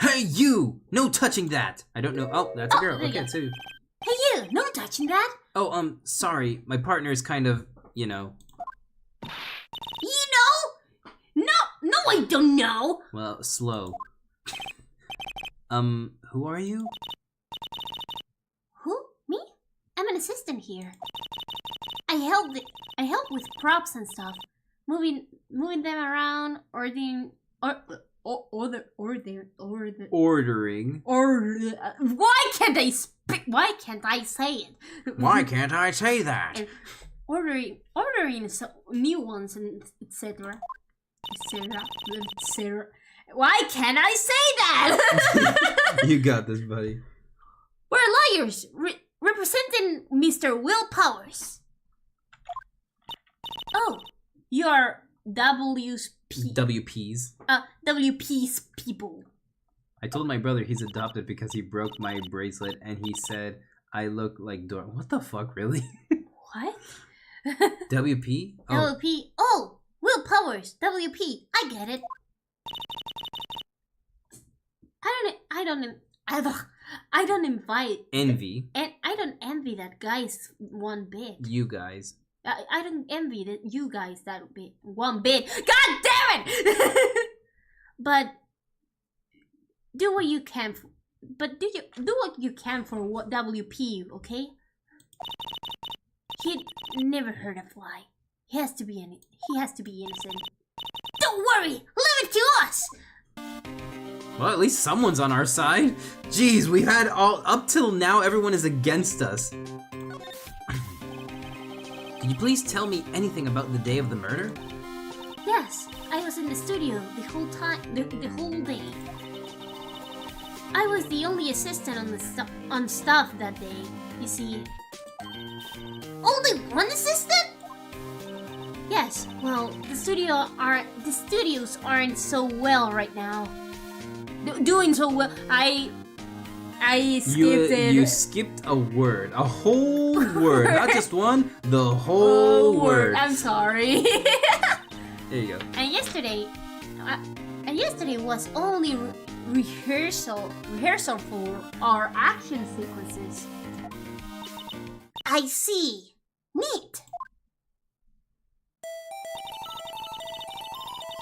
Hey, you! No touching that! I don't know. Oh, that's a girl. there you Okay, go. so... Hey you! No touching that! Oh, sorry. My partner is kind of, you know... You know? No, I don't know! Well, slow. Who are you? Who? Me? I'm an assistant here. I help with props and stuff. Moving them around, ordering... Ordering. Why can't I speak? Why can't I say it? Why can't I say that? And ordering new ones and etc. etc. Why can't I say that? You got this, buddy. We're lawyers representing Mr. Will Powers. Oh, you're WP's people. I told my brother he's adopted because he broke my bracelet and he said I look like Dora. What the fuck, really? What? WP? Oh. WP. Oh, Will Powers. WP. I get it. I don't invite Envy. and I don't envy that guy's one bit. You guys. I don't envy that you guys that bit one bit. God damn it! But do what you can. Do what you can for what WP, okay? He never hurt a fly. He has to be innocent. Don't worry, leave it to us. Well, at least someone's on our side. Jeez, we've had up till now, everyone is against us. Can you please tell me anything about the day of the murder? Yes, I was in the studio the whole time, the whole day. I was the only assistant on staff that day. You see. Only one assistant? Yes. Well, the studios aren't so well right now. Doing so well. I skipped it. You skipped a word, a whole word, not just one, the whole word. I'm sorry. There you go. And yesterday was only rehearsal for our action sequences. I see. Neat.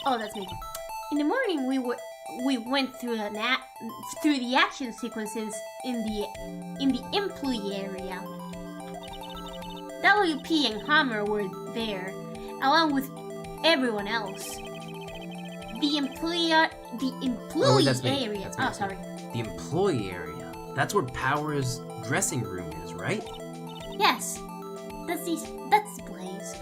Oh, that's me. In the morning, we went through the action sequences in the employee area. WP and Hammer were there, along with everyone else. The employee area. Oh, sorry. The employee area. That's where Power's dressing room is, right? Yes, that's the place.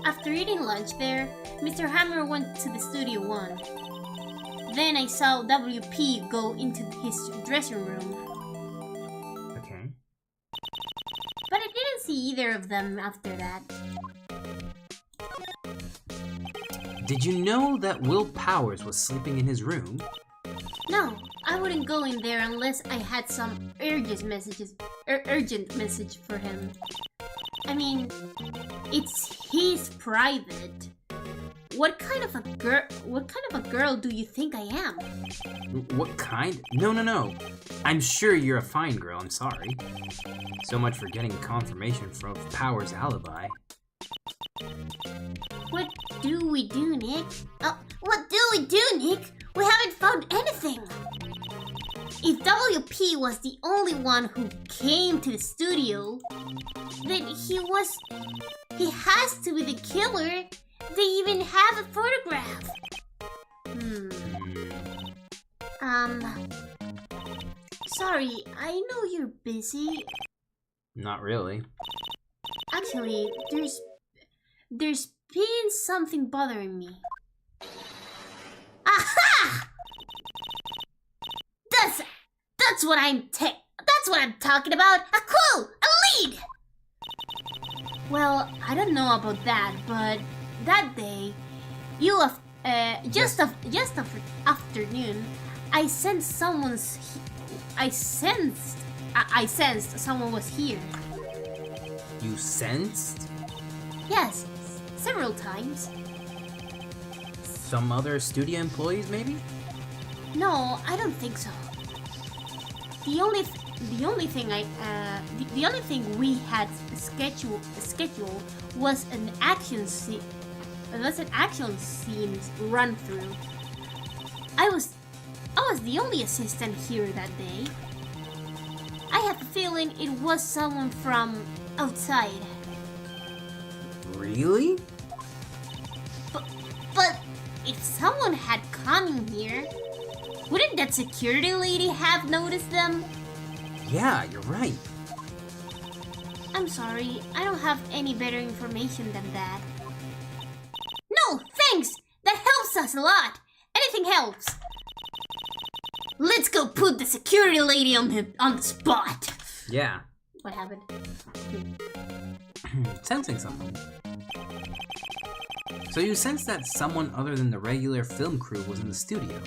After eating lunch there, Mr. Hammer went to the Studio 1. Then I saw WP go into his dressing room. Okay. But I didn't see either of them after that. Did you know that Will Powers was sleeping in his room? No, I wouldn't go in there unless I had some urgent message for him. I mean, it's his private. What kind of a girl do you think I am? What kind? No. I'm sure you're a fine girl, I'm sorry. So much for getting confirmation from Power's alibi. What do we do, Nick? What do we do, Nick? We haven't found anything. If WP was the only one who came to the studio, then he has to be the killer. They even have a photograph. Sorry, I know you're busy. Not really. Actually, there's been something bothering me. Aha! That's what I'm talking about. A clue, a lead. Well, I don't know about that, but that day, just after afternoon, I sensed someone was here. You sensed? Yes, several times. Some other studio employees, maybe? No, I don't think so. The only thing we had scheduled was an action scene. Run through. I was the only assistant here that day. I have a feeling it was someone from outside. Really? But if someone had come in here, wouldn't that security lady have noticed them? Yeah, you're right. I'm sorry, I don't have any better information than that. No, thanks! That helps us a lot. Anything helps. Let's go put the security lady on the spot. Yeah. What happened? Sensing something. So you sense that someone other than the regular film crew was in the studio.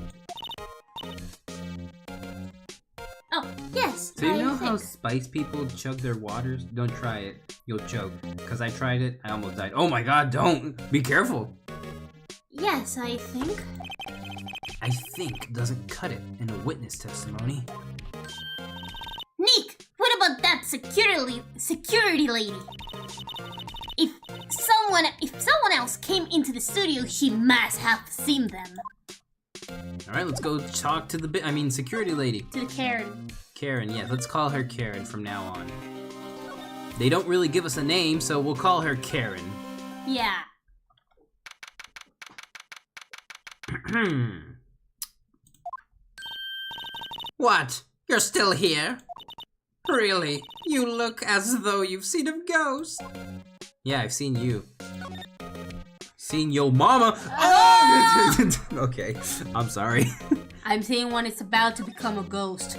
Oh, yes. So you I know how think. spice people chug their waters? Don't try it. You'll choke. Because I tried it, I almost died. Oh my god, don't! Be careful! Yes, I think. I think doesn't cut it in a witness testimony. Nick, what about that security lady? If someone else came into the studio, she must have seen them. Alright, let's go talk to the security lady. To the Karen. Karen, yeah, let's call her Karen from now on. They don't really give us a name, so we'll call her Karen. Yeah. What? You're still here? Really? You look as though you've seen a ghost. Yeah, I've seen you. Seen yo mama. Oh! Okay, I'm sorry. I'm seeing one is about to become a ghost.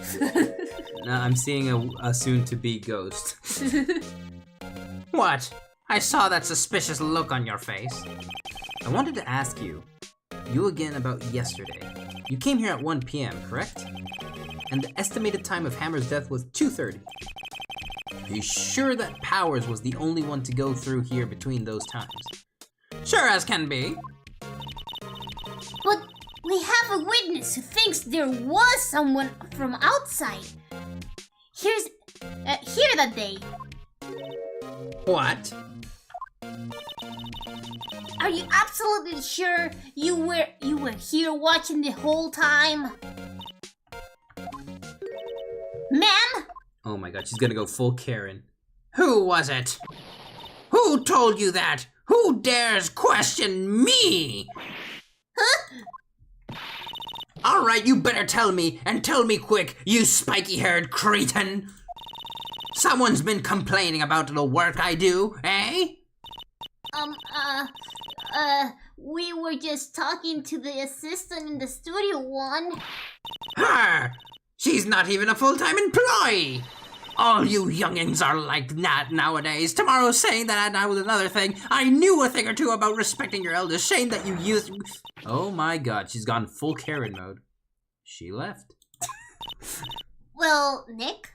No, I'm seeing a soon-to-be ghost. What? I saw that suspicious look on your face. I wanted to ask you again about yesterday. You came here at 1 p.m., correct? And the estimated time of Hammer's death was 2:30. Are you sure that Powers was the only one to go through here between those times? Sure as can be. But we have a witness who thinks there was someone from outside. Here that day. What? Are you absolutely sure you were here watching the whole time? Ma'am? Oh my god, she's gonna go full Karen. Who was it? Who told you that? Who dares question me? Huh? Alright, you better tell me, and tell me quick, you spiky-haired cretin! Someone's been complaining about the work I do, eh? We were just talking to the assistant in the studio one. Her! She's not even a full-time employee! All you youngins are like that nowadays. Tomorrow saying that I was another thing. I knew a thing or two about respecting your elders. Shame that you used... Oh my god, she's gone full Karen mode. She left. Well, Nick,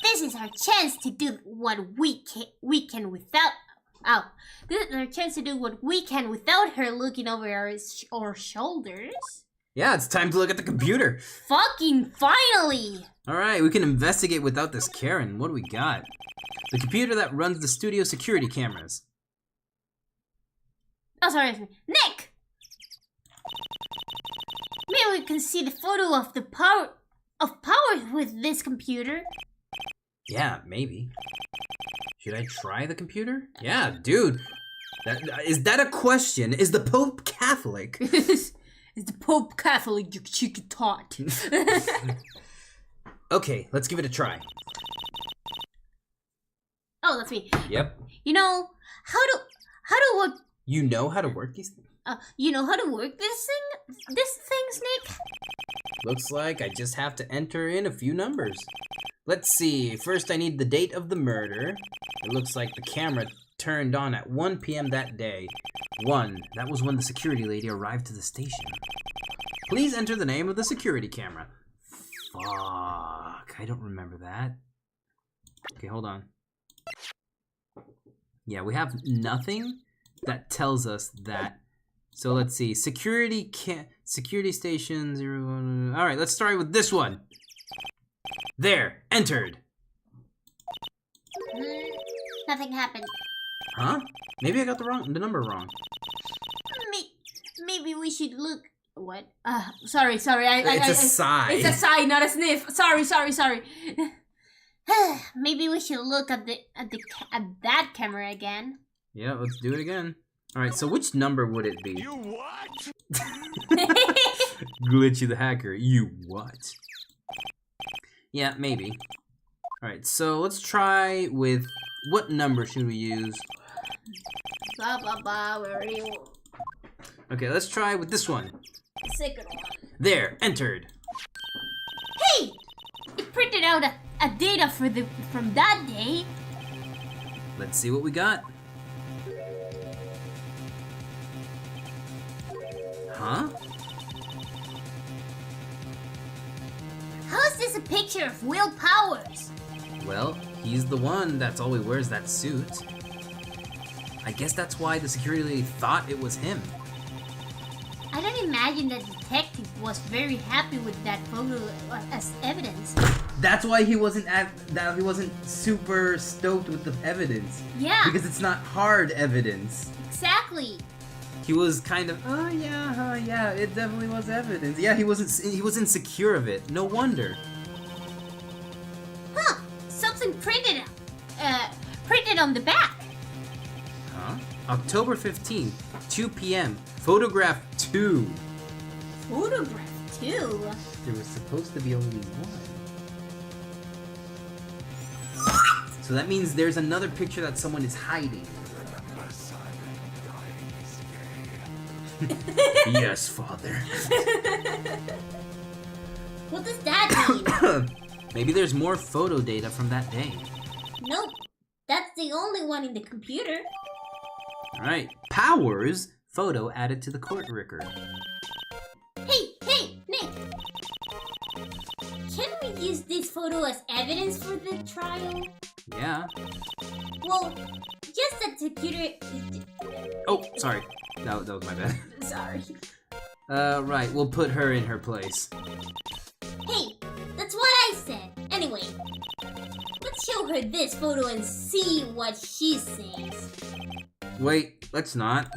this is our chance to do what we can without... Oh, this is our chance to do what we can without her looking over our shoulders. Yeah, it's time to look at the computer. Fucking finally! Alright, we can investigate without this Karen. What do we got? The computer that runs the studio security cameras. Oh, sorry, Nick! Maybe we can see the photo of the power with this computer. Yeah, maybe. Should I try the computer? Yeah, dude. Is that a question? Is the Pope Catholic? Is the Pope Catholic, you cheeky tot? Okay, let's give it a try. Oh, that's me. Yep. You know how to work? You know how to work these things? You know how to work this things, Nick? Looks like I just have to enter in a few numbers. Let's see. First, I need the date of the murder. It looks like the camera turned on at 1 p.m. that day. 1. That was when the security lady arrived to the station. Please enter the name of the security camera. Fuck. I don't remember that. Okay, hold on. Yeah, we have nothing that tells us that. So let's see. Security station 01. All right, let's start with this one. There, entered. Nothing happened. Huh? Maybe I got the number wrong. Maybe we should look. What? Sorry. It's a sigh. It's a sigh, not a sniff. Sorry. Maybe we should look at that camera again. Yeah, let's do it again. All right, so which number would it be? You what? Glitchy the hacker. You what? Yeah, maybe. All right, so let's try with what number should we use? Blah blah blah. Where are you? Okay, let's try with this one. Second one. There, entered. Hey! It printed out a data from that day. Let's see what we got. Huh? How is this a picture of Will Powers? Well, he's the one that's always wears that suit. I guess that's why the security lady thought it was him. I don't imagine the detective was very happy with that photo as evidence. That's why he wasn't super stoked with the evidence. Yeah. Because it's not hard evidence. Exactly. He was kind of, oh yeah, it definitely was evidence. Yeah, he was insecure of it. No wonder. Huh? Something printed on the back. Huh? October 15th, 2 p.m. Photograph 2. Photograph 2? There was supposed to be only one. So that means there's another picture that someone is hiding. Yes, Father. What does that mean? Maybe there's more photo data from that day. Nope. That's the only one in the computer. Alright. Powers photo added to the court record. Hey, Nick! Can we use this photo as evidence for the trial? Yeah. Well, just that the computer... Oh, sorry. That was my bad. Sorry. Right. We'll put her in her place. Hey, that's what I said. Anyway, let's show her this photo and see what she says. Wait, let's not.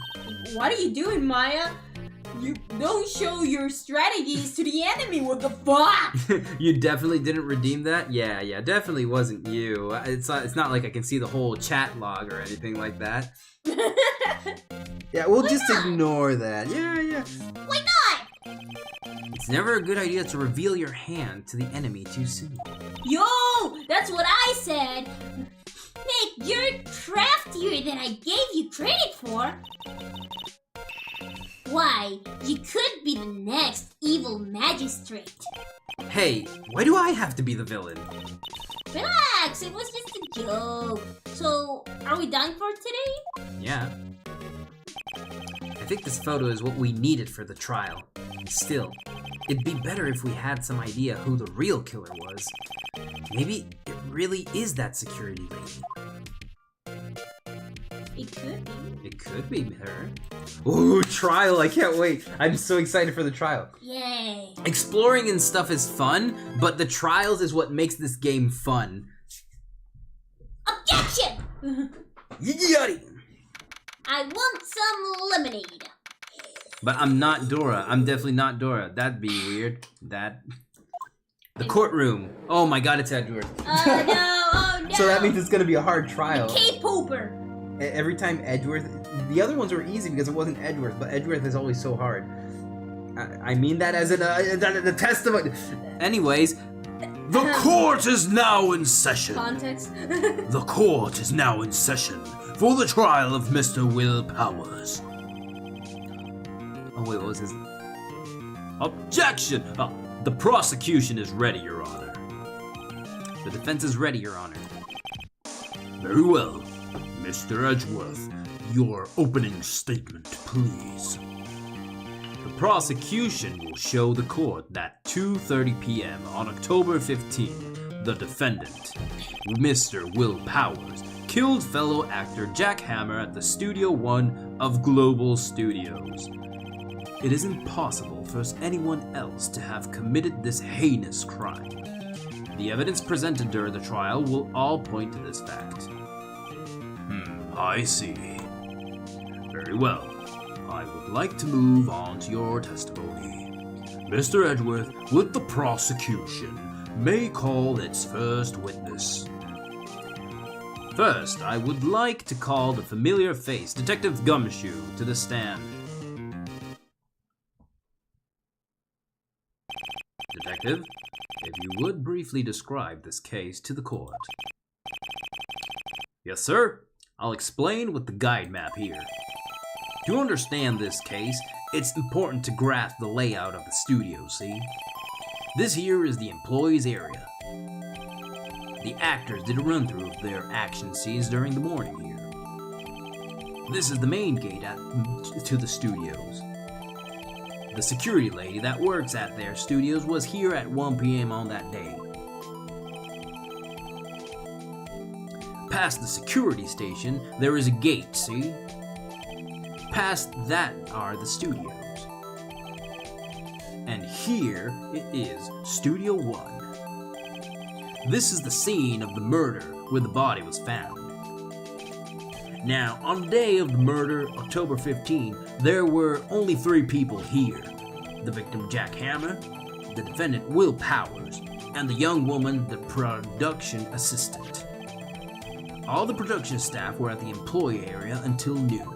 What are you doing, Maya? You don't show your strategies to the enemy, what the fuck? You definitely didn't redeem that? Yeah, definitely wasn't you. It's not like I can see the whole chat log or anything like that. Yeah, we'll just ignore that. Yeah. Why not? It's never a good idea to reveal your hand to the enemy too soon. Yo, that's what I said. Nick, you're craftier than I gave you credit for. Why, you could be the next evil magistrate. Hey, why do I have to be the villain? Relax, it was just a joke. So, are we done for today? Yeah. I think this photo is what we needed for the trial. Still, it'd be better if we had some idea who the real killer was. Maybe it really is that security lady. It could be. It could be her. Ooh, trial, I can't wait. I'm so excited for the trial. Yay. Exploring and stuff is fun, but the trials is what makes this game fun. Objection! Yuddy! I want some lemonade. But I'm not Dora. I'm definitely not Dora. That'd be weird. The courtroom. Oh my god, it's Edward. Oh no. So that means it's gonna be a hard trial. K-pooper. Every time Edgeworth, the other ones were easy because it wasn't Edgeworth, but Edgeworth is always so hard. I mean that as a testimony. Anyways, The court is now in session. Context. The court is now in session for the trial of Mr. Will Powers. oh wait, what was his? Objection! The prosecution is ready, Your Honor. The defense is ready, Your Honor. Very well. Mr. Edgeworth, your opening statement, please. The prosecution will show the court that 2:30 p.m. on October 15, the defendant, Mr. Will Powers, killed fellow actor Jack Hammer at the Studio One of Global Studios. It is impossible for anyone else to have committed this heinous crime. The evidence presented during the trial will all point to this fact. I see. Very well. I would like to move on to your testimony. Mr. Edgeworth, with the prosecution, may call its first witness. First, I would like to call the familiar face, Detective Gumshoe, to the stand. Detective, if you would briefly describe this case to the court. Yes, sir. I'll explain with the guide map here. To understand this case, it's important to grasp the layout of the studio, see? This here is the employees' area. The actors did a run-through of their action scenes during the morning here. This is the main gate to the studios. The security lady that works at their studios was here at 1 p.m. on that day. Past the security station, there is a gate, see? Past that are the studios. And here it is, Studio One. This is the scene of the murder where the body was found. Now, on the day of the murder, October 15, there were only 3 people here. The victim, Jack Hammer, the defendant, Will Powers, and the young woman, the production assistant. All the production staff were at the employee area until noon.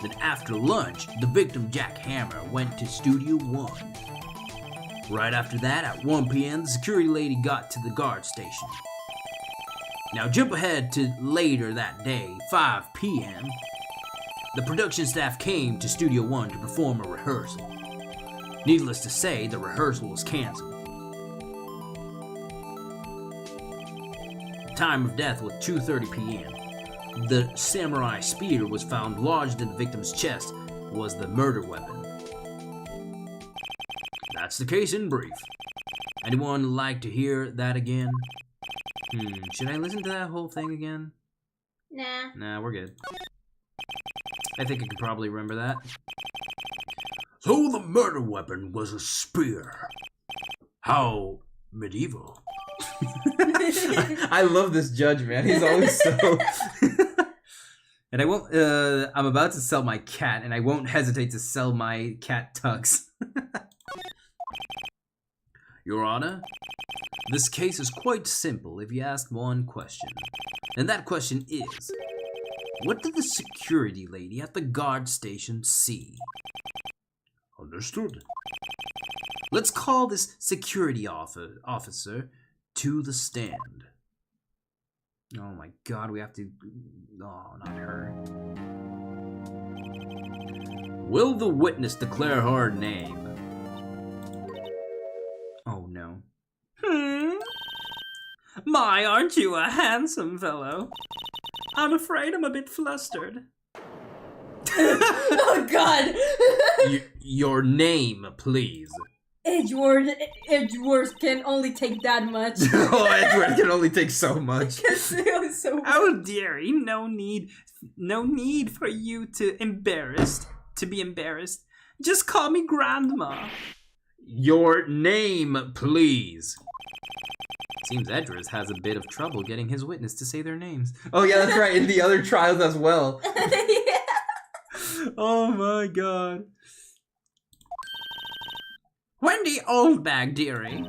Then after lunch, the victim, Jack Hammer, went to Studio One. Right after that, at 1 p.m., the security lady got to the guard station. Now jump ahead to later that day, 5 p.m. The production staff came to Studio One to perform a rehearsal. Needless to say, the rehearsal was canceled. The time of death was 2:30 p.m. The samurai spear was found lodged in the victim's chest, was the murder weapon. That's the case in brief. Anyone like to hear that again? Should I listen to that whole thing again? Nah. Nah, we're good. I think I can probably remember that. So the murder weapon was a spear. How medieval. I love this judge, man. He's always so... And I won't, I'm about to sell my cat, and I won't hesitate to sell my cat Tux. Your Honor, this case is quite simple if you ask one question. And that question is, what did the security lady at the guard station see? Understood. Let's call this security officer to the stand. Oh my god, we have to... Oh, not her. Will the witness declare her name? Oh no. My, aren't you a handsome fellow? I'm afraid I'm a bit flustered. Oh god! Your name, please. Edgeworth can only take that much. Oh, Edgeworth can only take so much. So Oh, dearie, no need for you to be embarrassed. Just call me Grandma. Your name, please. Seems Edgeworth has a bit of trouble getting his witness to say their names. Oh yeah, that's right, in the other trials as well. yeah. Oh my god. Wendy Oldbag, dearie.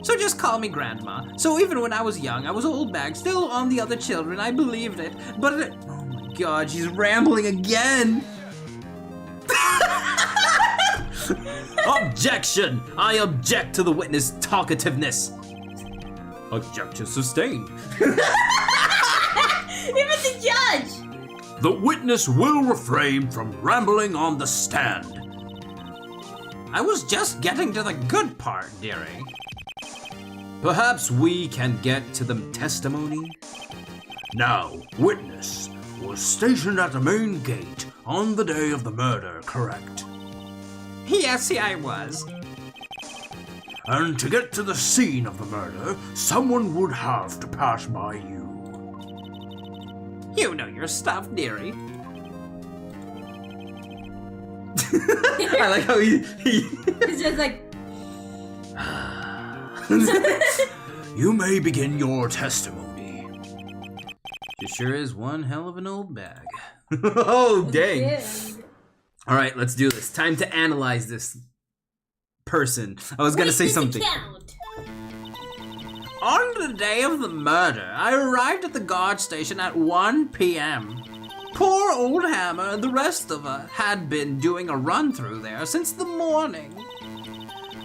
So just call me Grandma. So even when I was young, I was Oldbag, still on the other children. I believed it. But oh my god, she's rambling again. Objection! I object to the witness' talkativeness. Objection sustained. Even the judge! The witness will refrain from rambling on the stand. I was just getting to the good part, dearie. Perhaps we can get to the testimony? Now, witness was stationed at the main gate on the day of the murder, correct? Yes, I was. and to get to the scene of the murder, someone would have to pass by you. You know your stuff, dearie. I like how he It's just like, You may begin your testimony. It sure is one hell of an old bag. Oh, dang. yeah. All right, let's do this. Time to analyze this person. I was gonna say something. Count. On the day of the murder, I arrived at the guard station at 1 p.m. Poor old Hammer and the rest of us had been doing a run through there since the morning.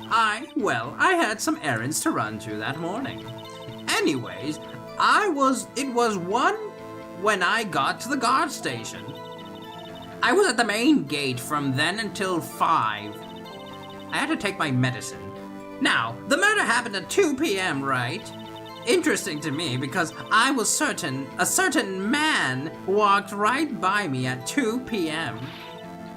I had some errands to run to that morning. Anyways, it was 1 when I got to the guard station. I was at the main gate from then until 5. I had to take my medicine. Now, the murder happened at 2 p.m., right? Interesting to me because I was certain a certain man walked right by me at 2 p.m.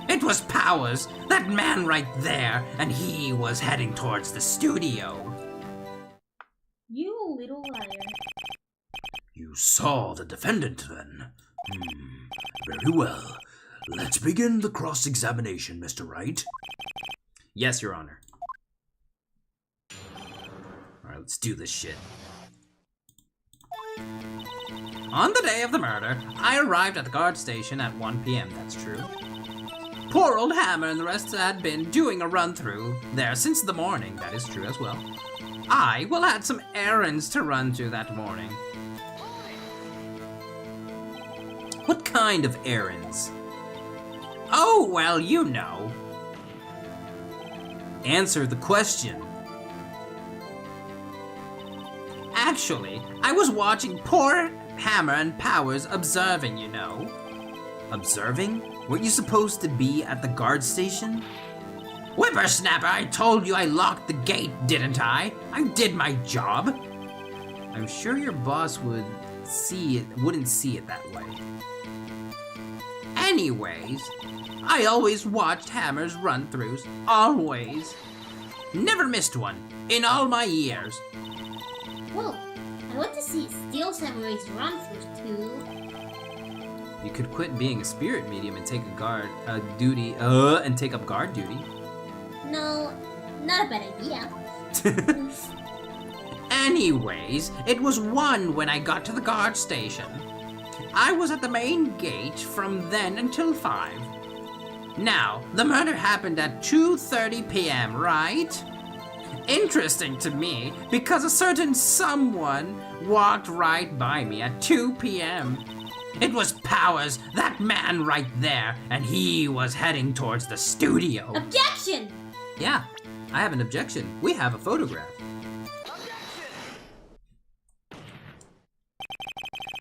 It was Powers, that man right there, and he was heading towards the studio. You little liar. You saw the defendant then? Very well. Let's begin the cross-examination, Mr. Wright. Yes, Your Honor. Alright, let's do this shit. On the day of the murder, I arrived at the guard station at 1 p.m., that's true. Poor old Hammer and the rest had been doing a run-through there since the morning, that is true as well. I had some errands to run to that morning. What kind of errands? Oh, well, you know. Answer the question. Actually, I was watching poor Hammer and Powers observing, you know. Observing? Weren't you supposed to be at the guard station? Whippersnapper, I told you I locked the gate, didn't I? I did my job. I'm sure your boss wouldn't see it that way. Anyways, I always watched Hammer's run-throughs, always. Never missed one, in all my years. Whoa, I want to see Steel Samurai's run-throughs too. You could quit being a spirit medium and take take up guard duty. No, not a bad idea. Anyways, it was 1 when I got to the guard station. I was at the main gate from then until 5. Now, the murder happened at 2:30 p.m., right? Interesting to me, because a certain someone walked right by me at 2 p.m. It was Powers, that man right there, and he was heading towards the studio. Objection! Yeah, I have an objection. We have a photograph.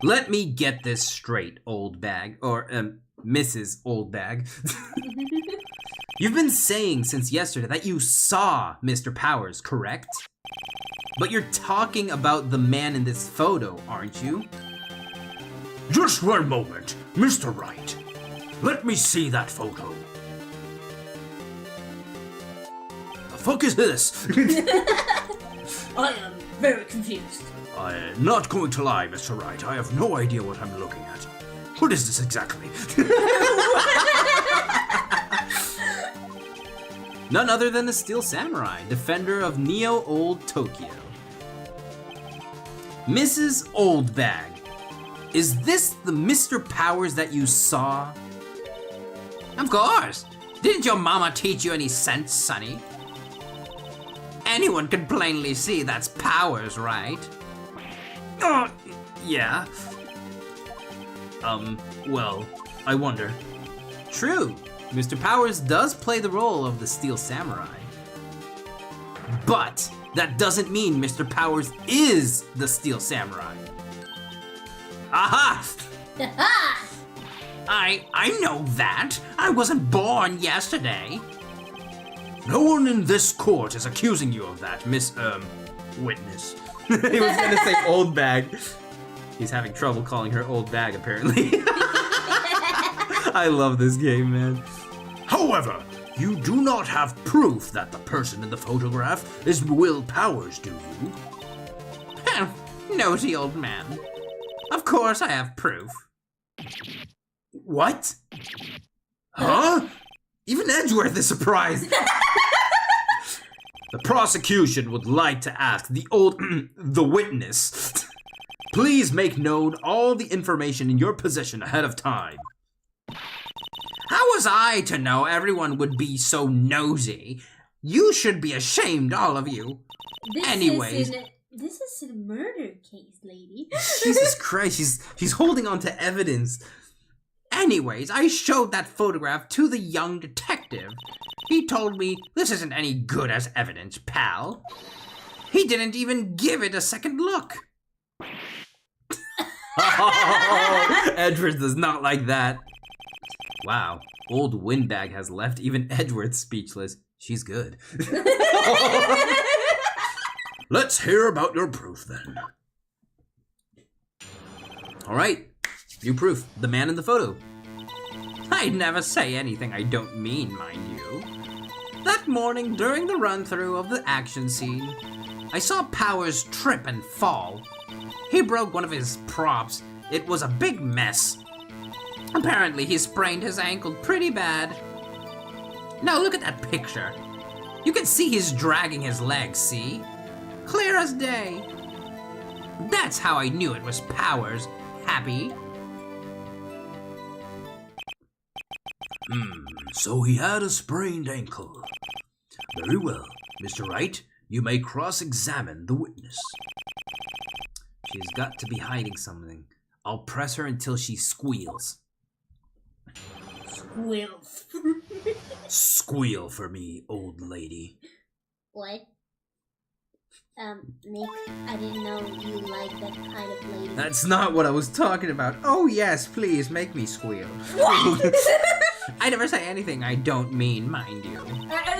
Let me get this straight, old bag, or Mrs. Old Bag. You've been saying since yesterday that you saw Mr. Powers, correct? But you're talking about the man in this photo, aren't you? Just 1 moment, Mr. Wright. Let me see that photo. The fuck is this? I am very confused. I'm not going to lie, Mr. Wright. I have no idea what I'm looking at. What is this exactly? None other than the Steel Samurai, defender of Neo Old Tokyo. Mrs. Old Bag, is this the Mr. Powers that you saw? Of course. Didn't your mama teach you any sense, sonny? Anyone can plainly see that's Powers, right? Oh, yeah. Well, I wonder. True. Mr. Powers does play the role of the Steel Samurai. But that doesn't mean Mr. Powers is the Steel Samurai. Aha! I know that. I wasn't born yesterday. No one in this court is accusing you of that, witness. He was gonna say old bag. He's having trouble calling her old bag, apparently. I love this game, man. However, You do not have proof that the person in the photograph is Will Powers, do you? Nosy old man. Of course I have proof. What? Huh? Even Edgeworth is surprised. The prosecution would like to ask the witness. Please make known all the information in your possession ahead of time. How was I to know everyone would be so nosy? You should be ashamed, all of you. This is a murder case, lady. Jesus Christ, she's holding on to evidence. Anyways, I showed that photograph to the young detective. He told me this isn't any good as evidence, pal. He didn't even give it a second look. Edgeworth does not like that. Wow, old Windbag has left even Edgeworth speechless. She's good. Let's hear about your proof then. All right, new proof. The man in the photo. I'd never say anything I don't mean, mind you. That morning, during the run-through of the action scene, I saw Powers trip and fall. He broke one of his props. It was a big mess. Apparently, he sprained his ankle pretty bad. Now look at that picture. You can see he's dragging his legs, see? Clear as day. That's how I knew it was Powers. Happy? So he had a sprained ankle. Very well. Mr. Wright, you may cross-examine the witness. She's got to be hiding something. I'll press her until she squeals. Squills. Squeal for me, old lady. What? Nick, I didn't know you liked that kind of lady. That's not what I was talking about. Oh yes, please make me squeal. I never say anything I don't mean, mind you.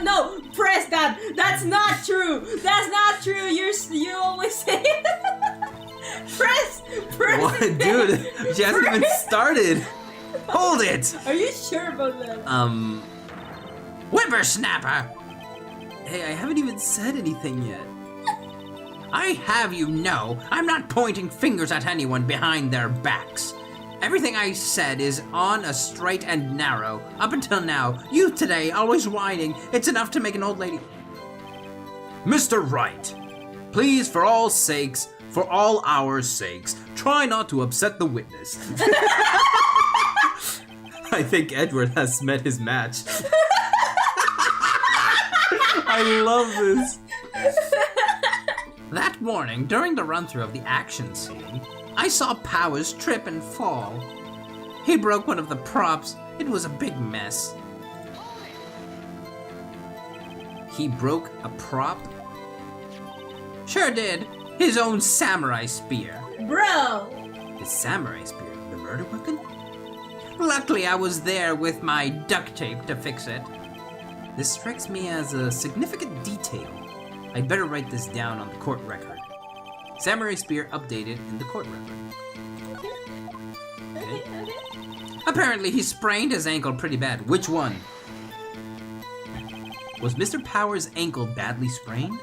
No, press that. That's not true. That's not true. You always say press. What, dude? She hasn't even started. Hold it. Are you sure about that? Whippersnapper. Hey, I haven't even said anything yet. I have you know, I'm not pointing fingers at anyone behind their backs. Everything I said is on a straight and narrow. Up until now, you today, always whining, it's enough to make an old lady. Mr. Wright, please, for all sakes, for all our sakes, try not to upset the witness. I think Edward has met his match. I love this. That morning, during the run-through of the action scene, I saw Powers trip and fall. He broke one of the props. It was a big mess. He broke a prop? Sure did. His own samurai spear. Bro! His samurai spear? The murder weapon? Luckily, I was there with my duct tape to fix it. This strikes me as a significant detail. I'd better write this down on the court record. Samurai spear updated in the court record. Okay. Apparently he sprained his ankle pretty bad. Which one? Was Mr. Powers' ankle badly sprained?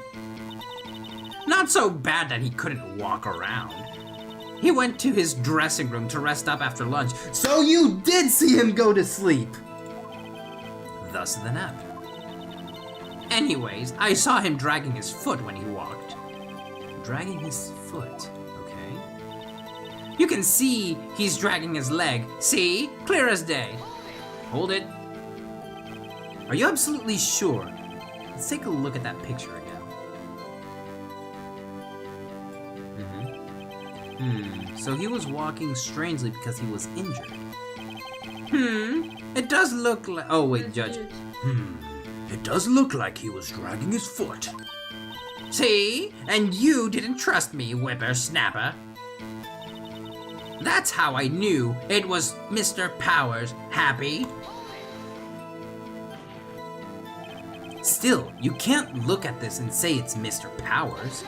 Not so bad that he couldn't walk around. He went to his dressing room to rest up after lunch. So you did see him go to sleep! Thus the nap. Anyways, I saw him dragging his foot when he walked. Dragging his foot, okay. You can see he's dragging his leg. See? Clear as day. Hold it. Are you absolutely sure? Let's take a look at that picture again. So he was walking strangely because he was injured. It does look like... Oh, wait, Judge. It does look like he was dragging his foot. See? And you didn't trust me, whippersnapper. That's how I knew it was Mr. Powers. Happy? Still, you can't look at this and say it's Mr. Powers.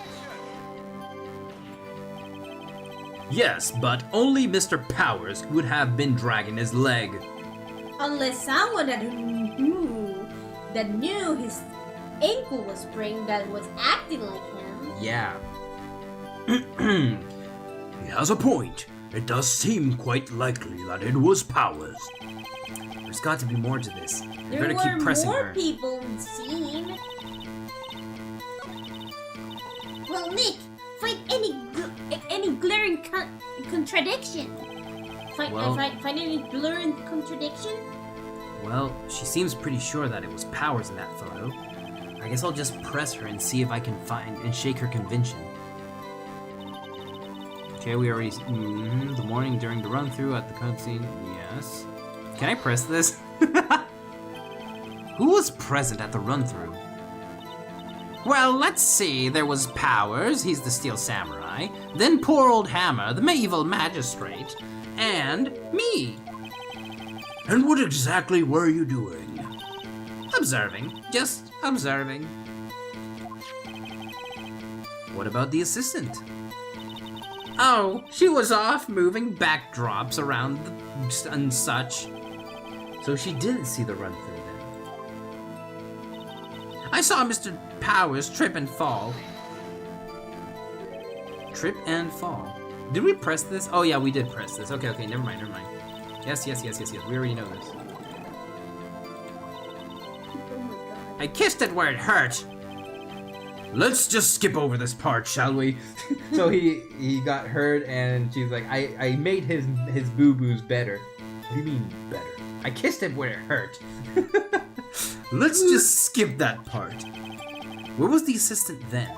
Yes, but only Mr. Powers would have been dragging his leg. Unless someone that that knew his ankle was sprained that was acting like him. Yeah. He has a point. It does seem quite likely that it was Powers. There's got to be more to this. You There better were keep pressing more her. people seen. Well, Nick, find any glaring contradiction. Well- Find any glaring contradiction? Well, she seems pretty sure that it was Powers in that photo. I guess I'll just press her and see if I can find and shake her conviction. Okay, we already. The morning during the run through at the cutscene. Yes. Can I press this? Who was present at the run through? Well, let's see. There was Powers, he's the Steel Samurai. Then poor old Hammer, the medieval magistrate. And me. And what exactly were you doing? Observing. Just observing. What about the assistant? Oh, she was off moving backdrops around and such. So she didn't see the run through then. I saw Mr. Powers trip and fall. Trip and fall. Did we press this? Oh yeah, we did press this. Okay, never mind. Yes. We already know this. I kissed it where it hurt. Let's just skip over this part, shall we? So he got hurt and she's like, I made his boo-boos better. What do you mean better? I kissed him where it hurt. Let's just skip that part. Where was the assistant then?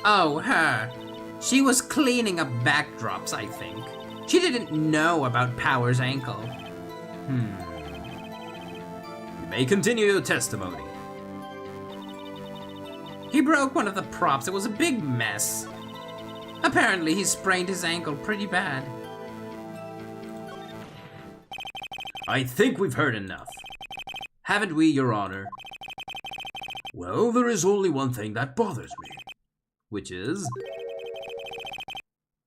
Oh, her. She was cleaning up backdrops, I think. She didn't know about Power's ankle. You may continue your testimony. He broke one of the props. It was a big mess. Apparently, he sprained his ankle pretty bad. I think we've heard enough. Haven't we, Your Honor? Well, there is only one thing that bothers me. Which is?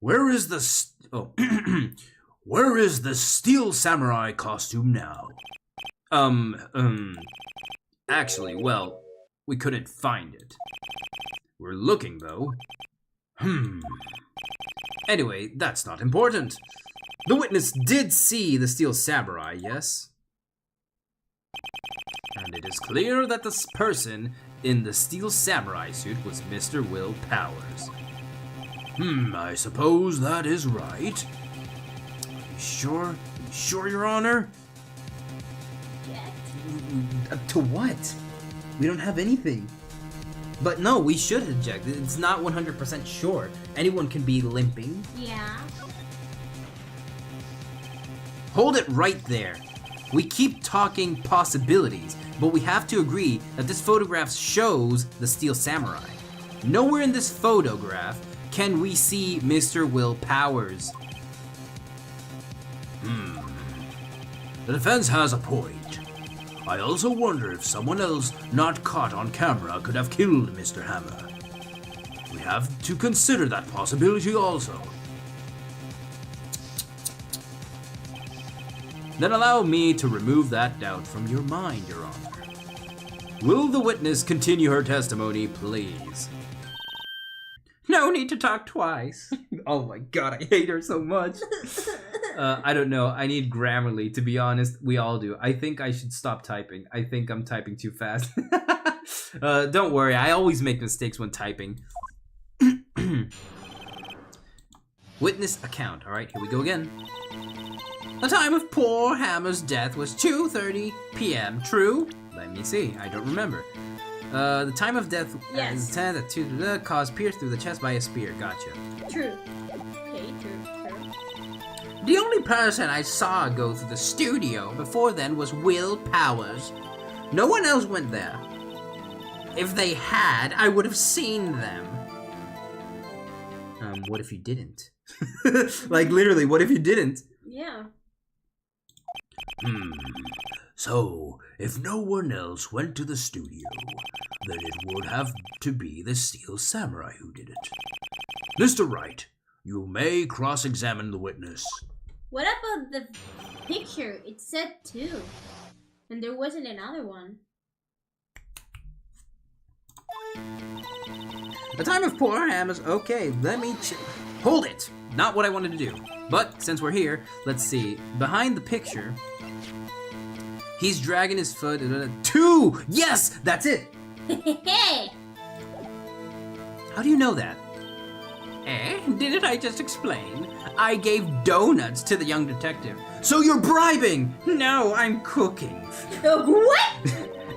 Where is the where is the Steel Samurai costume now? Actually, well, we couldn't find it. We're looking, though. Anyway, that's not important. The witness did see the Steel Samurai, yes? And it is clear that this person in the Steel Samurai suit was Mr. Will Powers. I suppose that is right. You sure? You sure, Your Honor? To what? We don't have anything. But no, we should object. It's not 100% sure. Anyone can be limping. Yeah. Hold it right there. We keep talking possibilities, but we have to agree that this photograph shows the Steel Samurai. Nowhere in this photograph can we see Mr. Will Powers. The defense has a point. I also wonder if someone else not caught on camera could have killed Mr. Hammer. We have to consider that possibility also. Then allow me to remove that doubt from your mind, Your Honor. Will the witness continue her testimony, please? No need to talk twice. Oh my god, I hate her so much. I don't know. I need Grammarly, to be honest. We all do. I think I should stop typing. I think I'm typing too fast. Don't worry. I always make mistakes when typing. Witness account. All right, here we go again. The time of poor Hammer's death was 2:30 p.m. True? Let me see. I don't remember. The time of death Yes. is 10 at 2 caused pierced through the chest by a spear. Gotcha. True. Okay, true. The only person I saw go through the studio before then was Will Powers. No one else went there. If they had, I would have seen them. What if you didn't? Like, literally, what if you didn't? Yeah. So, if no one else went to the studio, then it would have to be the Steel Samurai who did it. Mr. Wright, you may cross-examine the witness. What about the picture? It said 2. And there wasn't another one. The time of poor Hammers. Okay, let me hold it. Not what I wanted to do. But since we're here, let's see. Behind the picture, he's dragging his foot. 2! Yes, that's it. Hey! How do you know that? Didn't I just explain? I gave donuts to the young detective. So you're bribing? No, I'm cooking. What?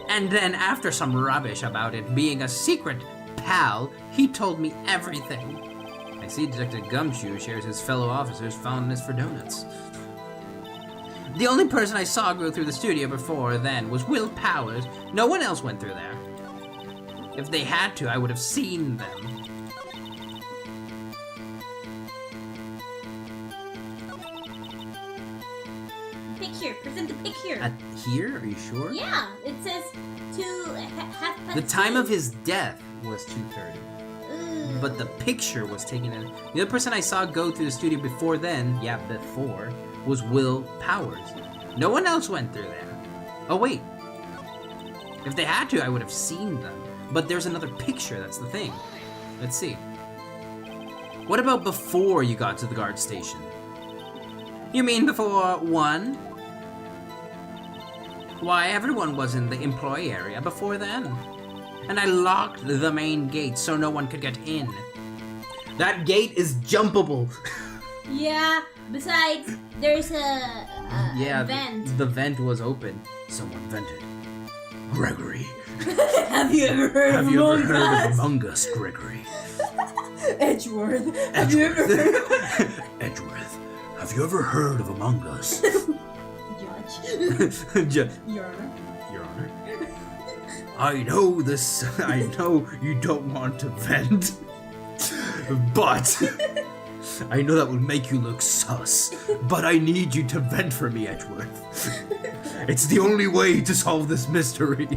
And then after some rubbish about it being a secret pal, he told me everything. I see Detective Gumshoe shares his fellow officers' fondness for donuts. The only person I saw go through the studio before then was Will Powers. No one else went through there. If they had to, I would have seen them. Picture. Present the picture. At here? Are you sure? Yeah, it says half past The time 2. of his death was 2:30. But the picture was taken in. The other person I saw go through the studio before then, before, was Will Powers. No one else went through there. Oh, wait. If they had to, I would have seen them. But there's another picture, that's the thing. Let's see. What about before you got to the guard station? You mean before 1? Why, everyone was in the employee area before then. And I locked the main gate so no one could get in. That gate is jumpable. Yeah, besides, there's a vent. The vent was open. Someone vented. Gregory. Have you ever heard Have of you ever Among heard Us? of Among Us, Gregory? Edgeworth. Have you ever heard of Edgeworth, have you ever heard of Among Us? Judge? Your Honor. Your Honor. I know this. I know you don't want to vent, but I know that would make you look sus. But I need you to vent for me, Edgeworth. It's the only way to solve this mystery.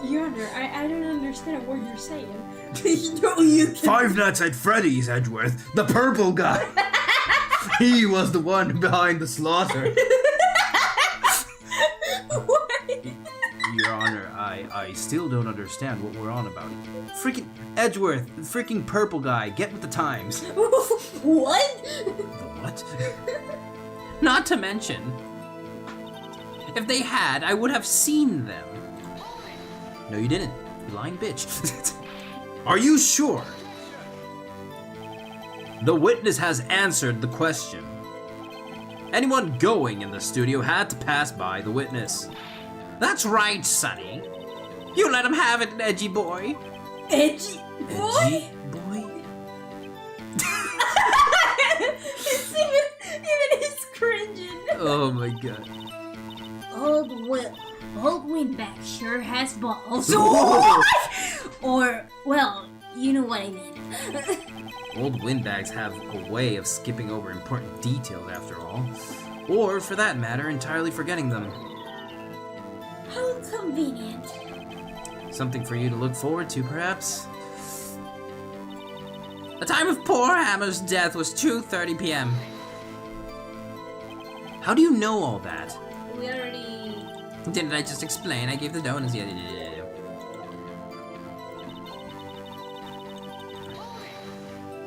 Your Honor, I don't understand what you're saying. you can. Five Nights at Freddy's, Edgeworth, the purple guy. He was the one behind the slaughter. Your Honor, I still don't understand what we're on about. Freaking Edgeworth, freaking purple guy, get with the times. What? The what? Not to mention, if they had, I would have seen them. No, you didn't. You lying bitch. Are you sure? The witness has answered the question. Anyone going in the studio had to pass by the witness. That's right, Sonny. You let him have it, edgy boy. Edgy boy? Edgy boy? It's even he's cringing. Oh my god. Old Windback sure has balls. Whoa. Or, well, you know what I mean. Old windbags have a way of skipping over important details after all. Or, for that matter, entirely forgetting them. How convenient. Something for you to look forward to, perhaps? The time of poor Hammer's death was 2:30 p.m. How do you know all that? We already... Didn't I just explain? I gave the donuts. Yeah.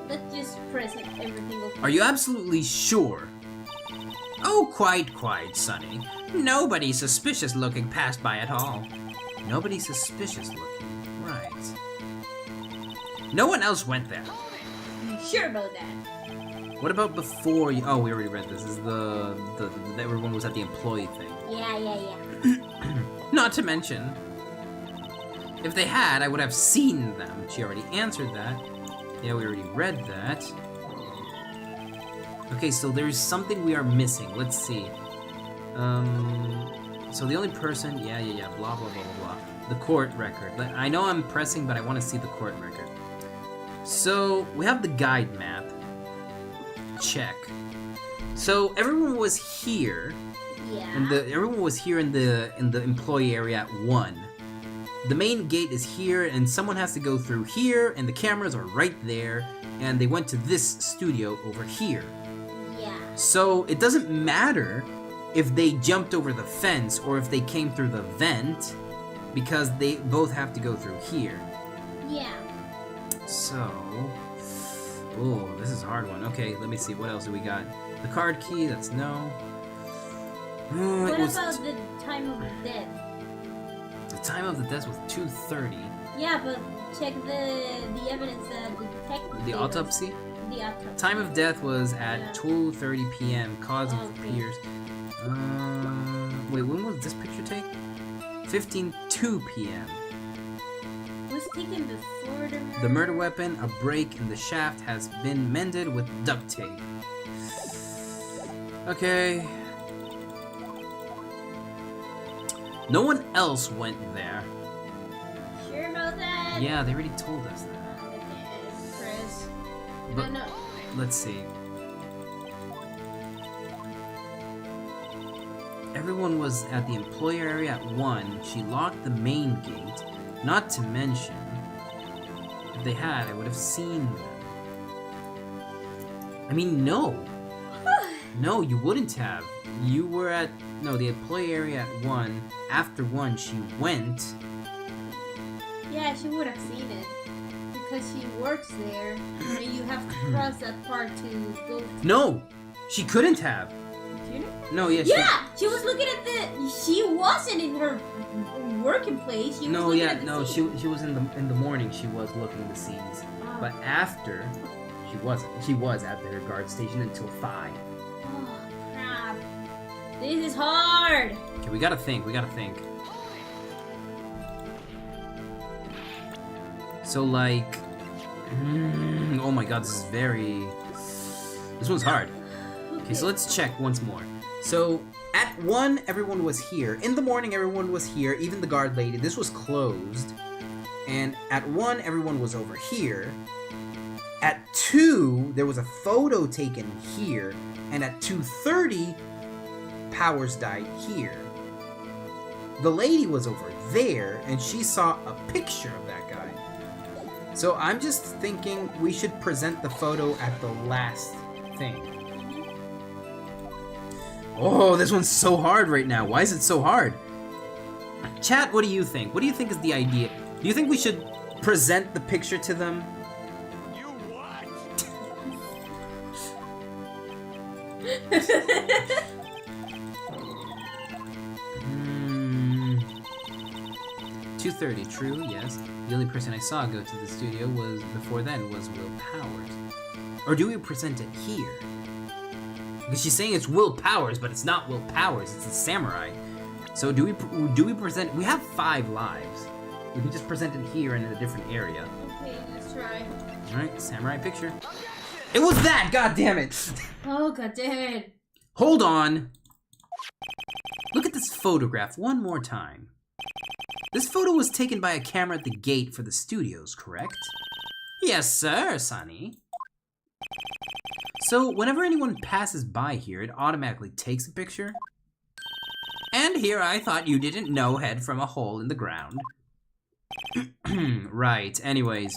Let's just press it, everything will... Are you absolutely sure? Oh, quite, Sonny. Nobody suspicious looking passed by at all. Nobody suspicious looking, right. No one else went there. You sure about that? What about before you... Oh, we already read this. This is the everyone was at the employee thing. Yeah. Not to mention, if they had, I would have seen them. She already answered that. Yeah, we already read that. Okay, so there's something we are missing. Let's see. So the only person... Yeah, blah, blah, blah, blah, blah. The court record. I know I'm pressing, but I want to see the court record. So, we have the guide map. Check. So, everyone was here. Yeah. And everyone was here in the employee area at 1. The main gate is here, and someone has to go through here, and the cameras are right there, and they went to this studio over here. Yeah. So it doesn't matter if they jumped over the fence or if they came through the vent, because they both have to go through here. Yeah. So, oh, this is a hard one. Okay, let me see. What else do we got? The card key. That's no. What It was about the time of death? the time of the death was 2:30. Yeah, but check the evidence that the detective The gave us. autopsy. The autopsy. Time of death was at Yeah. 12:30 p.m. Cause of Okay. Pierce. Wait, when was this picture taken? 15:02 p.m. Was taken before the murder. The murder weapon, a break in the shaft, has been mended with duct tape. Okay. No one else went there. Sure about that? Yeah, they already told us that. Chris. But No. let's see. Everyone was at the employer area at 1. She locked the main gate. Not to mention, if they had, I would have seen them. I mean, no. No, you wouldn't have. You were at, no, the employee area at 1. After 1, she went. Yeah, she would have seen it. Because she works there. And you have to cross that part to go. No, she couldn't have. You know? No, yeah, Yeah! She was looking at the. She wasn't in her working place. She was no, looking yeah, at the no, scene. she was in the morning. She was looking at the scenes, Oh. but after, she wasn't. She was at the guard station until 5. Oh, crap. This is hard! Okay, we gotta think. We gotta think. So like, oh my god, this is very. This one's hard. Okay, so let's check once more. So at 1, everyone was here. In the morning, everyone was here. Even the guard lady. This was closed. And at 1, everyone was over here. At 2, there was a photo taken here. And at 2:30, Powers died here. The lady was over there, and she saw a picture of that guy. So I'm just thinking we should present the photo at the last thing. Oh, this one's so hard right now. Why is it so hard? Chat, what do you think? What do you think is the idea? Do you think we should present the picture to them? You what? 2:30, true, yes. The only person I saw go to the studio was before then was Will Powers. Or do we present it here? Because she's saying it's Will Powers, but it's not Will Powers, it's the samurai. So do we present, we have 5 lives. We can just present it here and in a different area. Okay, let's try. Alright, samurai picture. It was that, god damn it! Oh, god damn it. Hold on! Look at this photograph one more time. This photo was taken by a camera at the gate for the studios, correct? Yes, sir, Sonny. So, whenever anyone passes by here, it automatically takes a picture? And here I thought you didn't know head from a hole in the ground. Right, anyways.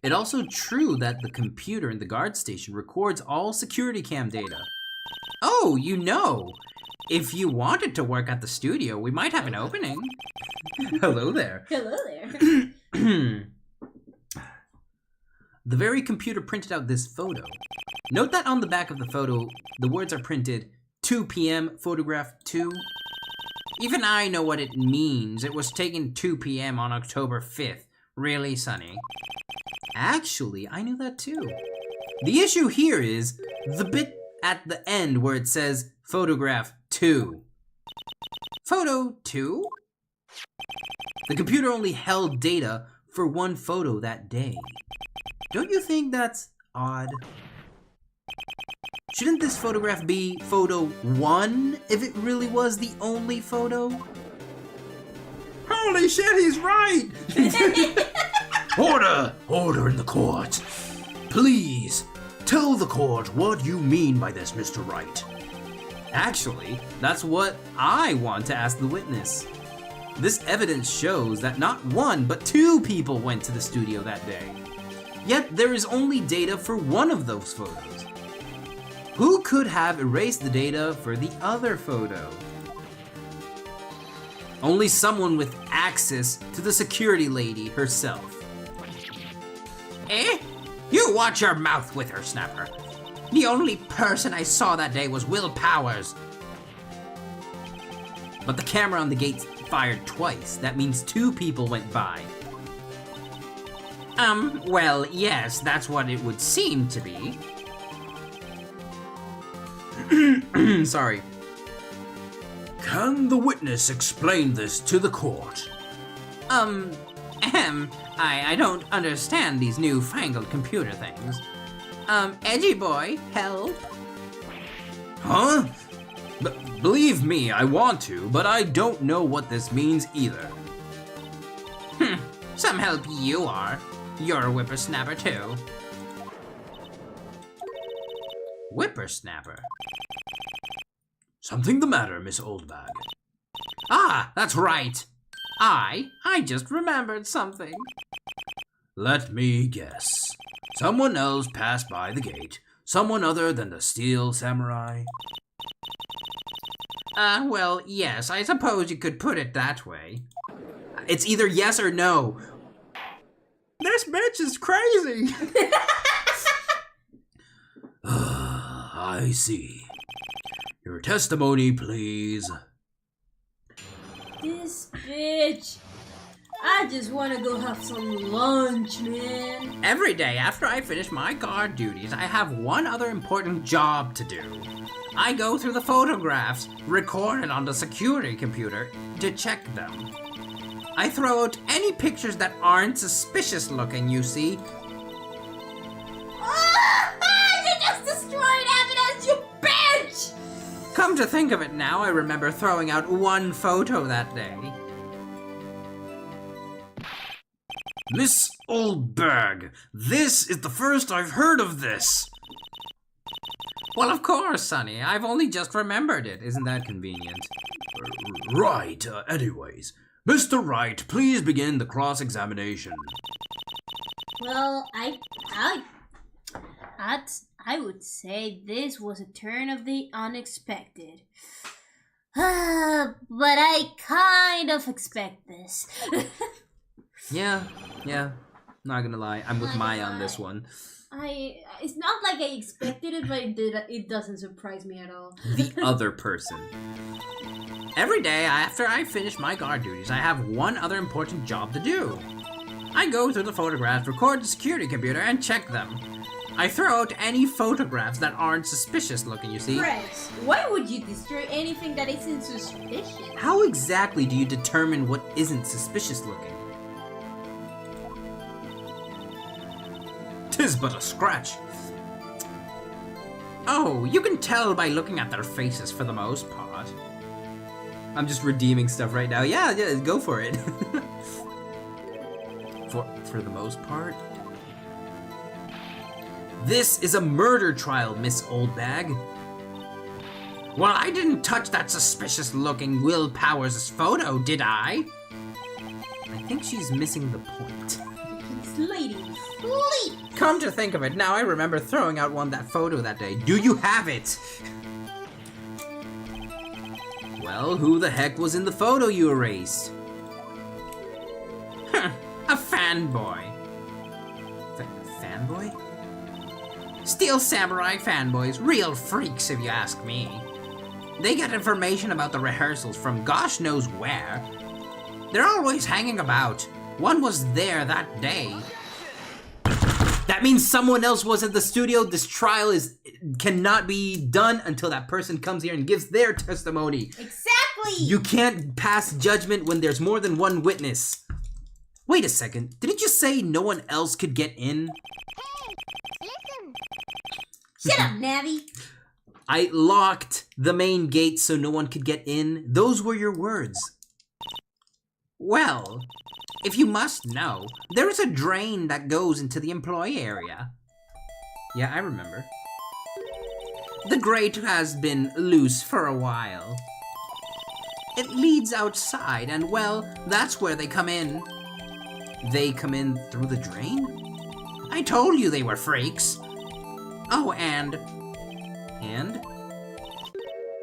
It's also true that the computer in the guard station records all security cam data. Oh, you know! If you wanted to work at the studio, we might have an opening. Hello there. Hello there. The very computer printed out this photo. Note that on the back of the photo, the words are printed 2 p.m. photograph 2. Even I know what it means. It was taken 2 p.m. on October 5th. Really, Sonny? Actually, I knew that too. The issue here is the bit at the end where it says photograph 2. Photo 2? The computer only held data for 1 photo that day. Don't you think that's odd? Shouldn't this photograph be photo 1 if it really was the only photo? Holy shit, he's right! Order! Order in the court. Please, tell the court what you mean by this, Mr. Wright. Actually, that's what I want to ask the witness. This evidence shows that not 1, but 2 people went to the studio that day. Yet there is only data for 1 of those photos. Who could have erased the data for the other photo? Only someone with access to the security lady herself. Eh? You watch your mouth, whippersnapper. The only person I saw that day was Will Powers. But the camera on the gate fired twice. That means 2 people went by. Well, yes, that's what it would seem to be. Sorry. Can the witness explain this to the court? I don't understand these newfangled computer things. Edgy boy, help. Huh? Believe me, I want to, but I don't know what this means either. Some help you are. You're a whippersnapper too. Whippersnapper? Something the matter, Miss Oldbag? Ah, that's right. I just remembered something. Let me guess. Someone else passed by the gate. Someone other than the Steel Samurai? Well, yes, I suppose you could put it that way. It's either yes or no. This bitch is crazy. I see. Your testimony, please. This bitch. I just want to go have some lunch, man. Every day after I finish my guard duties, I have one other important job to do. I go through the photographs recorded on the security computer to check them. I throw out any pictures that aren't suspicious looking, you see. You just destroyed evidence, you bitch! Come to think of it now, I remember throwing out one photo that day. Miss Oldbag, this is the first I've heard of this. Well, of course, Sonny. I've only just remembered it. Isn't that convenient? Right, anyways. Mr. Wright, please begin the cross-examination. Well, I would say this was a turn of the unexpected. But I kind of expect this. Yeah. Not gonna lie, I'm with Maya on this one. It's not like I expected it, but it doesn't surprise me at all. The other person. Every day after I finish my guard duties, I have one other important job to do. I go through the photographs, record the security computer, and check them. I throw out any photographs that aren't suspicious looking, you see. Press, why would you destroy anything that isn't suspicious? How exactly do you determine what isn't suspicious looking? 'Tis but a scratch. Oh, you can tell by looking at their faces for the most part. I'm just redeeming stuff right now. Yeah, go for it. for the most part. This is a murder trial, Miss Oldbag. Well, I didn't touch that suspicious-looking Will Powers' photo, did I? I think she's missing the point. This lady, sleep! Come to think of it, now I remember throwing out that photo that day. Do you have it? Well, who the heck was in the photo you erased? A fanboy. Fanboy? Steel Samurai fanboys, real freaks if you ask me. They get information about the rehearsals from gosh knows where. They're always hanging about. One was there that day. That means someone else was at the studio. This trial cannot be done until that person comes here and gives their testimony. Exactly! You can't pass judgment when there's more than one witness. Wait a second, didn't you say no one else could get in? Shut up, Navi! I locked the main gate so no one could get in. Those were your words. Well, if you must know, there is a drain that goes into the employee area. Yeah, I remember. The grate has been loose for a while. It leads outside, and well, that's where they come in. They come in through the drain? I told you they were freaks. Oh, and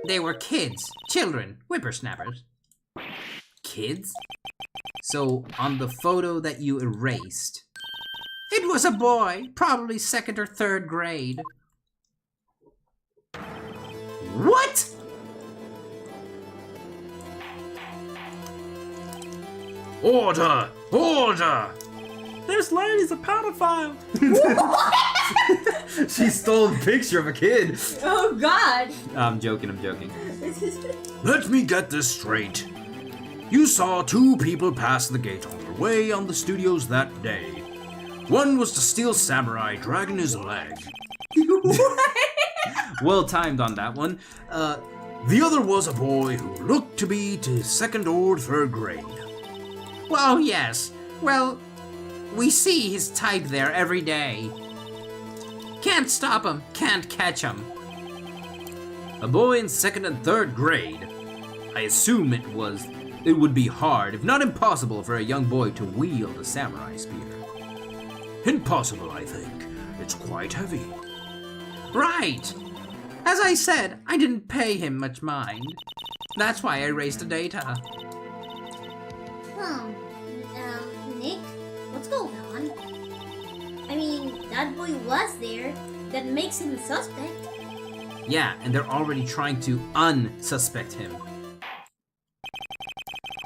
they were kids, children, whippersnappers. Kids? So, on the photo that you erased, it was a boy, probably 2nd or 3rd grade. What? Order! Order! This lady's a pedophile. She stole a picture of a kid. Oh God! I'm joking, I'm joking. Let me get this straight. You saw 2 people pass the gate on their way on the studios that day. One was the Steel Samurai dragging his leg. Well timed on that one. The other was a boy who looked to be to 2nd or 3rd grade. Well, yes. Well, we see his type there every day. Can't stop him, can't catch him. A boy in 2nd and 3rd grade. I assume it would be hard, if not impossible, for a young boy to wield a samurai spear. Impossible, I think. It's quite heavy. Right. As I said, I didn't pay him much mind. That's why I erased the data. Nick, what's going on? I mean, that boy was there. That makes him a suspect. Yeah, and they're already trying to unsuspect him.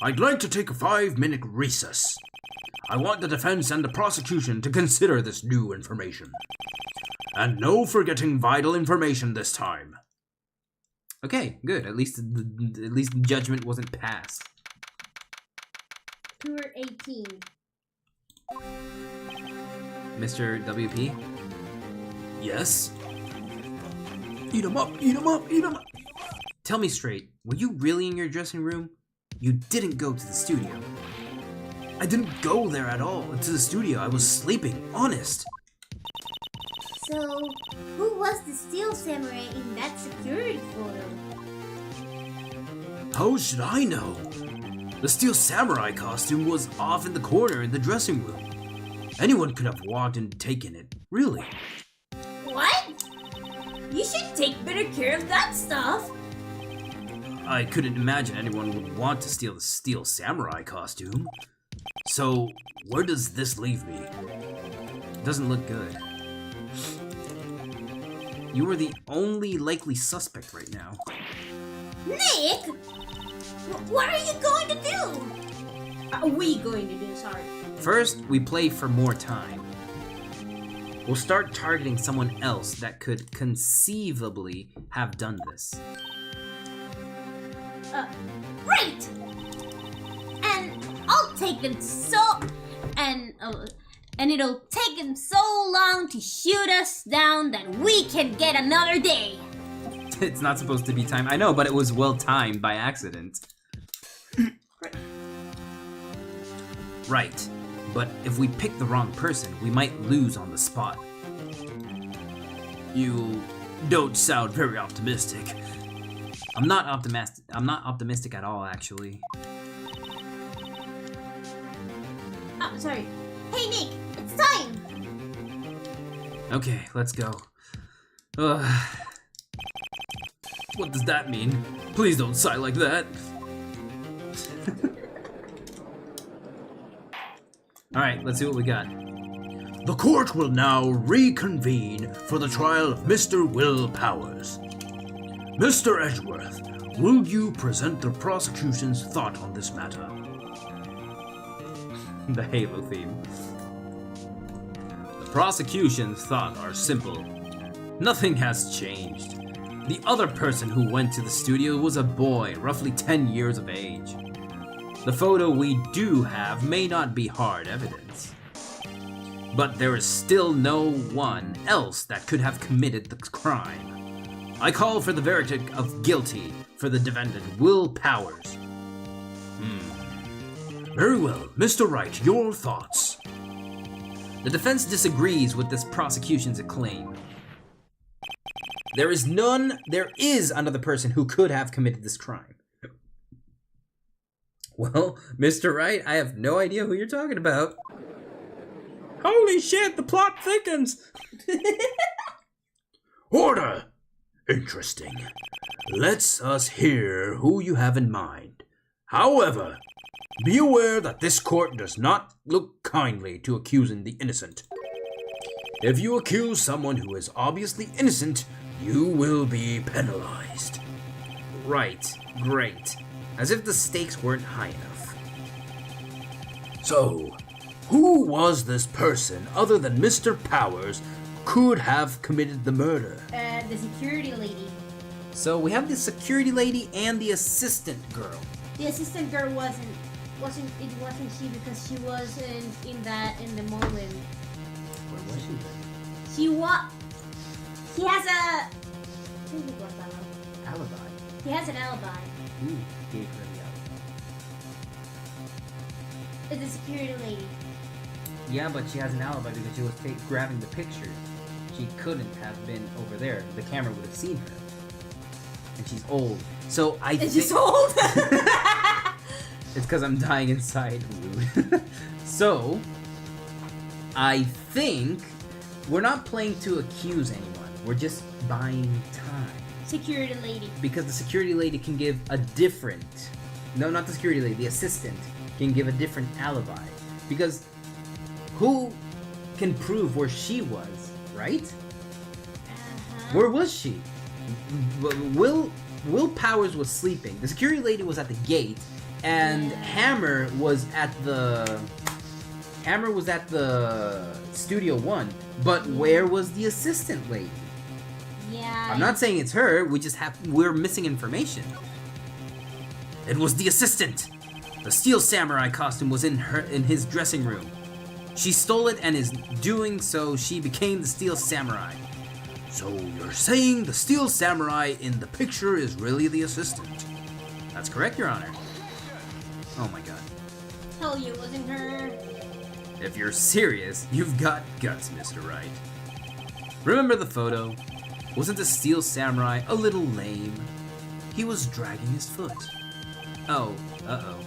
I'd like to take a 5-minute recess. I want the defense and the prosecution to consider this new information. And no forgetting vital information this time. Okay, good. At least judgment wasn't passed. Tour 18. Mr. WP? Yes? Eat 'em up, eat 'em up, eat 'em up. Tell me straight, were you really in your dressing room? You didn't go to the studio. I didn't go there at all, to the studio. I was sleeping, honest. So, who was the Steel Samurai in that security photo? How should I know? The Steel Samurai costume was off in the corner in the dressing room. Anyone could have walked and taken it, really. What? You should take better care of that stuff. I couldn't imagine anyone would want to steal the Steel Samurai costume. So, where does this leave me? Doesn't look good. You are the only likely suspect right now. Nick! What are you going to do? Are we going to do? Sorry. First, we play for more time. We'll start targeting someone else that could conceivably have done this. Right! And I'll take them and it'll take him so long to shoot us down that we can get another day. It's not supposed to be timed. I know, but it was well timed by accident. Right. But if we pick the wrong person, we might lose on the spot. You don't sound very optimistic. I'm not optimistic at all, actually. Oh, sorry. Hey Nick, it's time! Okay, let's go. What does that mean? Please don't sigh like that. Alright, let's see what we got. The court will now reconvene for the trial of Mr. Will Powers. Mr. Edgeworth, will you present the prosecution's thought on this matter? The Halo theme. The prosecution's thoughts are simple. Nothing has changed. The other person who went to the studio was a boy, roughly 10 years of age. The photo we do have may not be hard evidence. But there is still no one else that could have committed the crime. I call for the verdict of guilty for the defendant, Will Powers. Very well. Mr. Wright, your thoughts? The defense disagrees with this prosecution's claim. There is another person who could have committed this crime. Well, Mr. Wright, I have no idea who you're talking about. Holy shit, the plot thickens. Order! Interesting. Let's us hear who you have in mind. However, be aware that this court does not look kindly to accusing the innocent. If you accuse someone who is obviously innocent, you will be penalized. Right. Great. As if the stakes weren't high enough. So, who was this person other than Mr. Powers could have committed the murder? The security lady. So we have the security lady and the assistant girl. The assistant girl wasn't she because she wasn't in the moment. Where was she then? He has a Alibi. He has an alibi. Who gave her the alibi? It's the security lady. Yeah, but she has an alibi because she was grabbing the pictures. She couldn't have been over there. The camera would have seen her. And she's old. So I think... She's old? It's because I'm dying inside. Rude. So, I think we're not playing to accuse anyone. We're just buying time. Security lady. Because the security lady can give a different... No, not the security lady. The assistant can give a different alibi. Because who can prove where she was, right? Uh-huh. Where was she? Will Powers was sleeping. The security lady was at the gate, and Hammer was at the Studio 1. But where was the assistant lady? Yeah. I'm not saying it's her. We're missing information. It was the assistant. The Steel Samurai costume was in his dressing room. She stole it and is doing so. She became the Steel Samurai. So you're saying the Steel Samurai in the picture is really the assistant? That's correct, Your Honor. Oh my god. Tell you, it wasn't her. If you're serious, you've got guts, Mr. Wright. Remember the photo? Wasn't the Steel Samurai a little lame? He was dragging his foot. Oh, uh-oh.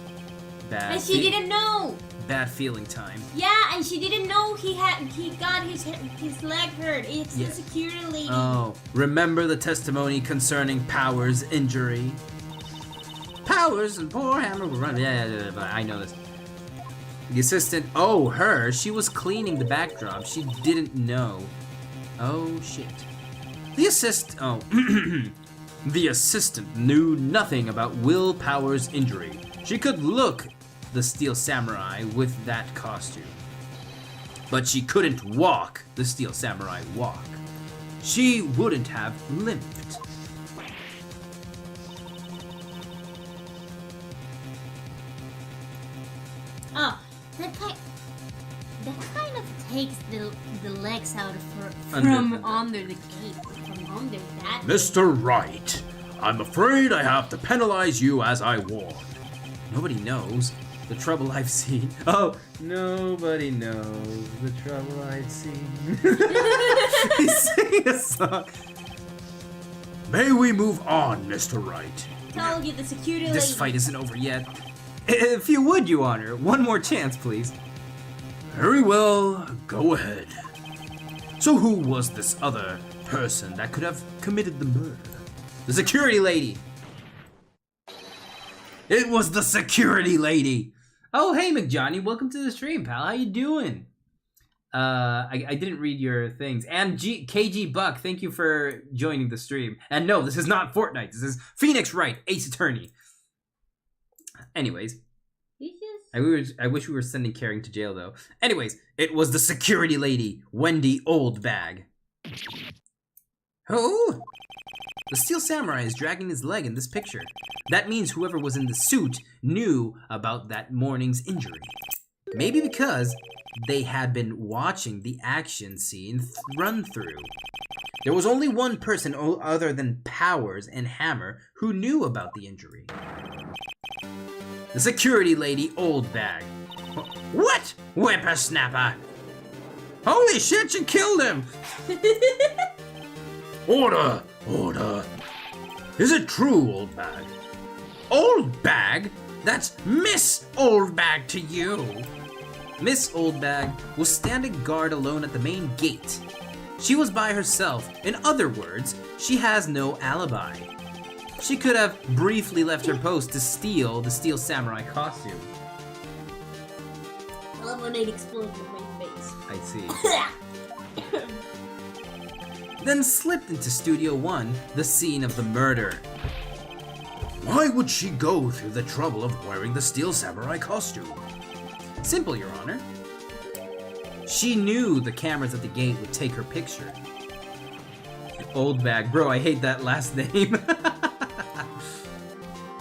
And she didn't know. Bad feeling time. Yeah, and she didn't know he got his leg hurt. It's the security lady. Oh, remember the testimony concerning Powers' injury? Powers and poor Hammer were running. Yeah, I know this. The assistant, her. She was cleaning the backdrop. She didn't know. Oh, shit. The the assistant knew nothing about Will Powers' injury. She could look the Steel Samurai with that costume. But she couldn't walk the Steel Samurai walk. She wouldn't have limped. Oh, that kind of takes the legs out from under the gate. From under that. Mr. Wright, I'm afraid I have to penalize you as I warned. Nobody knows the trouble I've seen. Oh, nobody knows the trouble I've seen. He's singing a song. May we move on, Mr. Wright? Tell you, the security lady. This fight isn't over yet. If you would, Your Honor, one more chance, please. Very well, go ahead. So who was this other person that could have committed the murder? The security lady. It was the security lady. Oh, hey, McJohnny, welcome to the stream, pal. How you doing? I didn't read your things. And KG Buck, thank you for joining the stream. And no, this is not Fortnite. This is Phoenix Wright, Ace Attorney. Anyways. I wish we were sending Caring to jail, though. Anyways, it was the security lady, Wendy Oldbag. Who? The Steel Samurai is dragging his leg in this picture. That means whoever was in the suit knew about that morning's injury. Maybe because they had been watching the action scene run through. There was only one person other than Powers and Hammer who knew about the injury. The security lady, Oldbag. What? Whippersnapper! Holy shit, you killed him! Order! Order! Is it true, Oldbag? Oldbag? That's Miss Oldbag to you! Miss Oldbag was standing guard alone at the main gate. She was by herself. In other words, she has no alibi. She could have briefly left her post to steal the Steel Samurai costume. I love when it explodes in my face. I see. then slipped into Studio 1, the scene of the murder. Why would she go through the trouble of wearing the Steel Samurai costume? Simple, Your Honor. She knew the cameras at the gate would take her picture. Old bag. Bro, I hate that last name.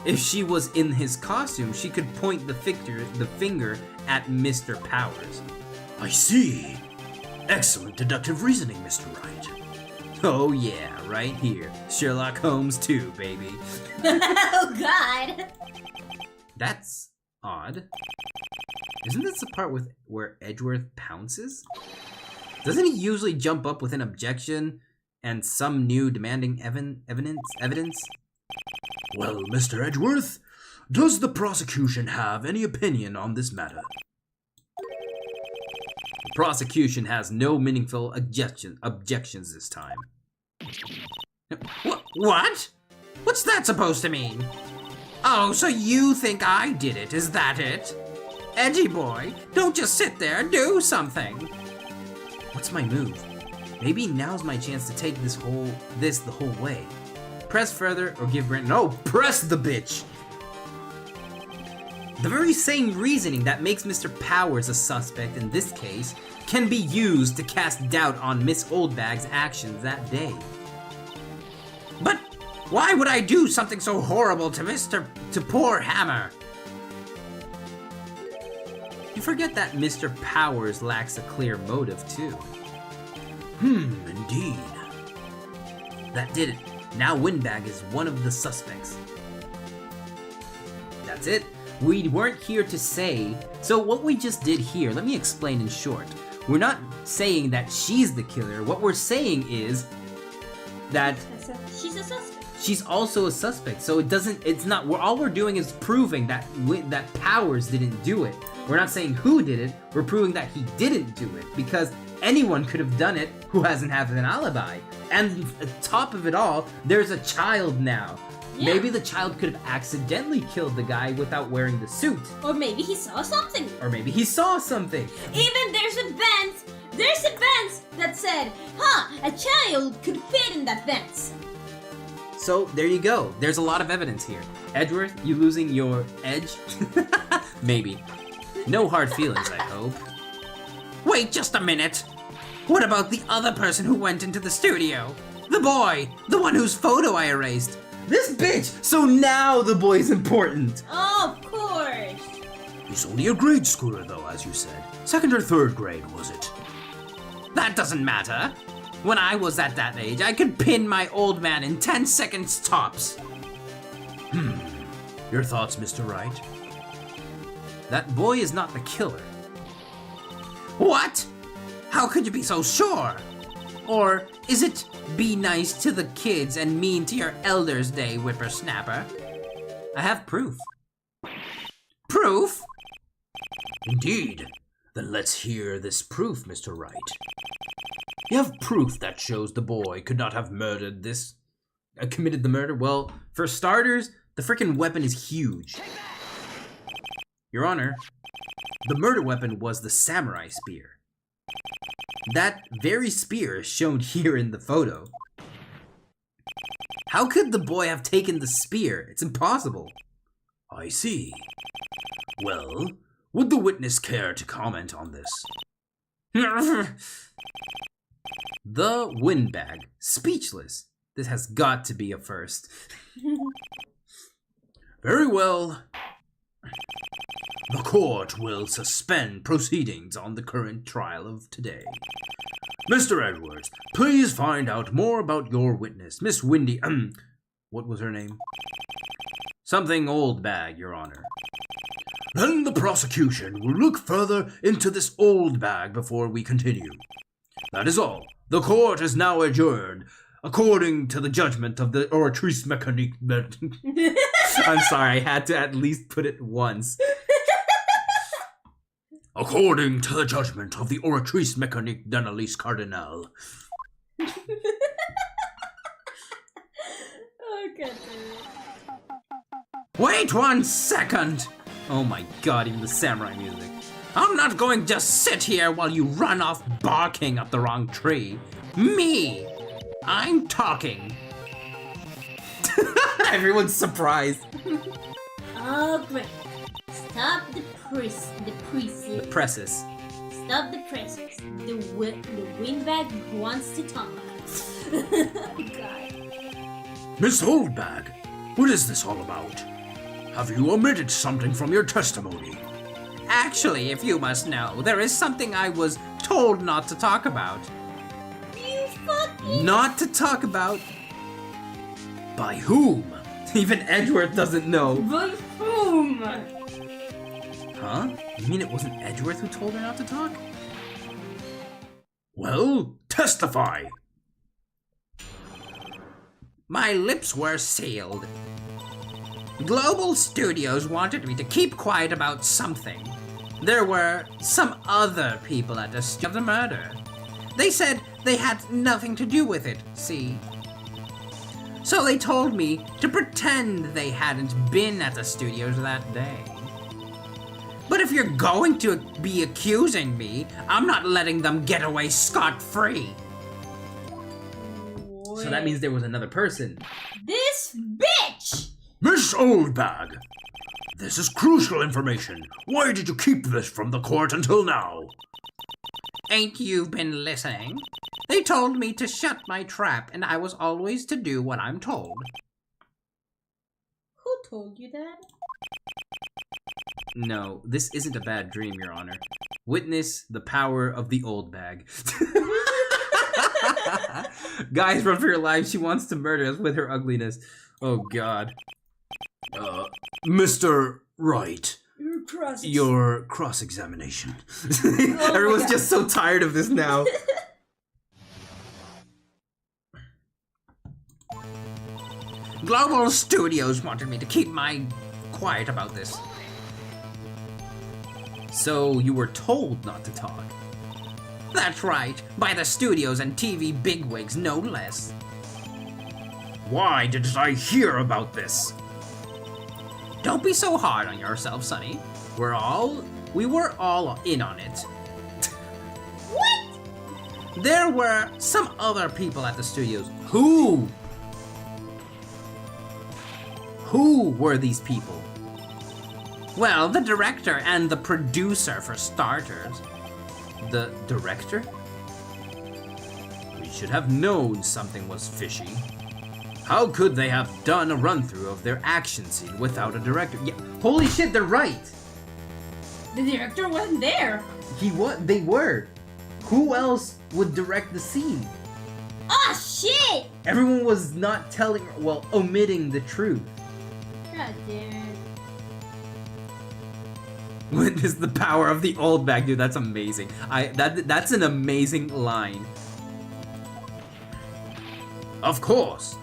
If she was in his costume, she could point the finger at Mr. Powers. I see. Excellent deductive reasoning, Mr. Wright. Oh yeah, right here. Sherlock Holmes 2, baby. Oh God. That's odd. Isn't this the part where Edgeworth pounces? Doesn't he usually jump up with an objection and some new demanding evidence? Well, Mr. Edgeworth, does the prosecution have any opinion on this matter? The prosecution has no meaningful objections this time. What? What's that supposed to mean? Oh, so you think I did it, is that it? Edgy boy, don't just sit there, do something. What's my move? Maybe now's my chance to take this the whole way. Press further or give Brent. No, press the bitch! The very same reasoning that makes Mr. Powers a suspect in this case can be used to cast doubt on Miss Oldbag's actions that day. But why would I do something so horrible to poor Hammer? You forget that Mr. Powers lacks a clear motive too. Indeed. That did it. Now Windbag is one of the suspects. That's it. We weren't here to say... So what we just did here, let me explain in short. We're not saying that she's the killer. What we're saying is that... She's a suspect. She's also a suspect, so all we're doing is proving that Powers didn't do it. We're not saying who did it, we're proving that he didn't do it, because anyone could have done it who hasn't had an alibi. And on top of it all, there's a child now. Yeah. Maybe the child could have accidentally killed the guy without wearing the suit. Or maybe he saw something. Even there's a vent that said, a child could fit in that vent. So there you go. There's a lot of evidence here. Edgeworth, you losing your edge? Maybe. No hard feelings, I hope. Wait just a minute. What about the other person who went into the studio? The boy! The one whose photo I erased! This bitch! So now the boy's important! Oh, of course! He's only a grade schooler though, as you said. 2nd or 3rd grade, was it? That doesn't matter. When I was at that age, I could pin my old man in 10 seconds tops. Your thoughts, Mr. Wright? That boy is not the killer. What? How could you be so sure? Or is it be nice to the kids and mean to your elders day, whippersnapper? I have proof. Proof? Indeed. Then let's hear this proof, Mr. Wright. You have proof that shows the boy could not have committed the murder? Well, for starters, the frickin' weapon is huge. Your Honor, the murder weapon was the samurai spear. That very spear is shown here in the photo. How could the boy have taken the spear? It's impossible. I see. Well, would the witness care to comment on this? The Windbag. Speechless. This has got to be a first. Very well. The court will suspend proceedings on the current trial of today. Mr. Edwards, please find out more about your witness, Miss Windy. What was her name? Something Oldbag, Your Honor. Then the prosecution will look further into this old bag before we continue. That is all. The court is now adjourned, according to the judgment of the oratrice mécanique. I'm sorry, I had to at least put it once. According to the judgment of the oratrice mécanique d'analyse cardinal. Oh, good. Wait 1 second! Oh my god, even the samurai music. I'm not going to just sit here while you run off barking up the wrong tree. Me! I'm talking. Everyone's surprised. Oh, great. Stop the presses. The presses. Stop the presses. The windbag wants to talk. God. Miss Oldbag, what is this all about? Have you omitted something from your testimony? Actually, if you must know, there is something I was told not to talk about. You fucking... Not to talk about? By whom? Even Edgeworth doesn't know. By whom? Huh? You mean it wasn't Edgeworth who told her not to talk? Well, testify. My lips were sealed. Global Studios wanted me to keep quiet about something. There were some other people at the scene of the murder. They said they had nothing to do with it, see? So they told me to pretend they hadn't been at the studios that day. But if you're going to be accusing me, I'm not letting them get away scot-free. So that means there was another person. This bitch! Miss Oldbag, this is crucial information. Why did you keep this from the court until now? Ain't you been listening? They told me to shut my trap, and I was always to do what I'm told. Who told you that? No, this isn't a bad dream, Your Honor. Witness the power of the old bag. Guys, run for your lives. She wants to murder us with her ugliness. Oh, God. Mr. Wright, Your your cross-examination. Everyone's just so tired of this now. Global Studios wanted me to keep my quiet about this. So you were told not to talk. That's right, by the studios and TV bigwigs, no less. Why didn't I hear about this? Don't be so hard on yourself, Sonny. We were all in on it. What? There were some other people at the studios. Who? Who were these people? Well, the director and the producer, for starters. The director? We should have known something was fishy. How could they have done a run-through of their action scene without a director? Yeah, holy shit, they're right! The director wasn't there. They were. Who else would direct the scene? Oh, shit! Everyone was not omitting the truth. God damn it. Witness the power of the old bag, dude. That's amazing. That's an amazing line. Of course.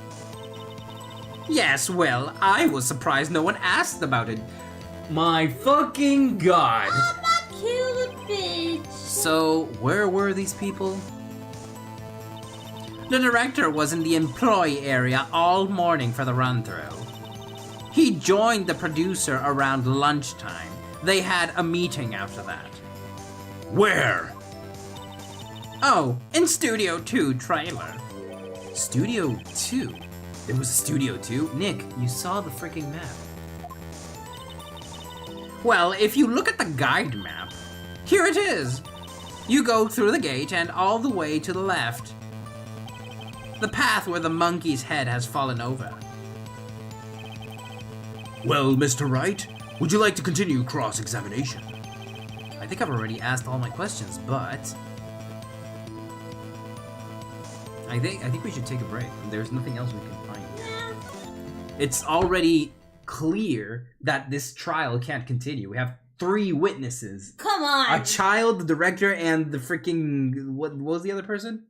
Yes, well, I was surprised no one asked about it. My fucking god. I'ma kill the bitch. So, where were these people? The director was in the employee area all morning for the run-through. He joined the producer around lunchtime. They had a meeting after that. Where? Oh, in Studio 2 trailer. Studio 2? There was a Studio 2? Nick, you saw the freaking map. Well, if you look at the guide map, here it is. You go through the gate and all the way to the left. The path where the monkey's head has fallen over. Well, Mr. Wright, would you like to continue cross-examination? I think I've already asked all my questions, but I think we should take a break. There's nothing else we can find. It's already clear that this trial can't continue. We have 3 witnesses. Come on. A child, the director, and the freaking what was the other person?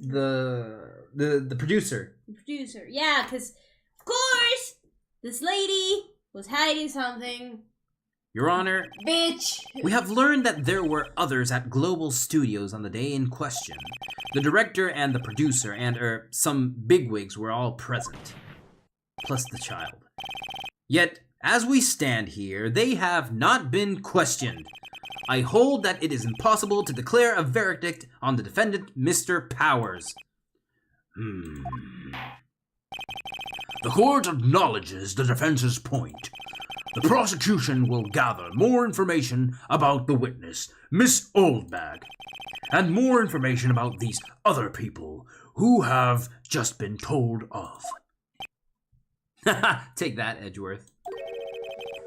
The producer. The producer. Yeah, because, of course, this lady was hiding something. Your Honor, Bitch. we have learned that there were others at Global Studios on the day in question. The director and the producer and some bigwigs were all present, plus the child. Yet, as we stand here, they have not been questioned. I hold that it is impossible to declare a verdict on the defendant, Mr. Powers. The court acknowledges the defense's point. The prosecution will gather more information about the witness, Miss Oldbag, and more information about these other people who have just been told of. Take that, Edgeworth.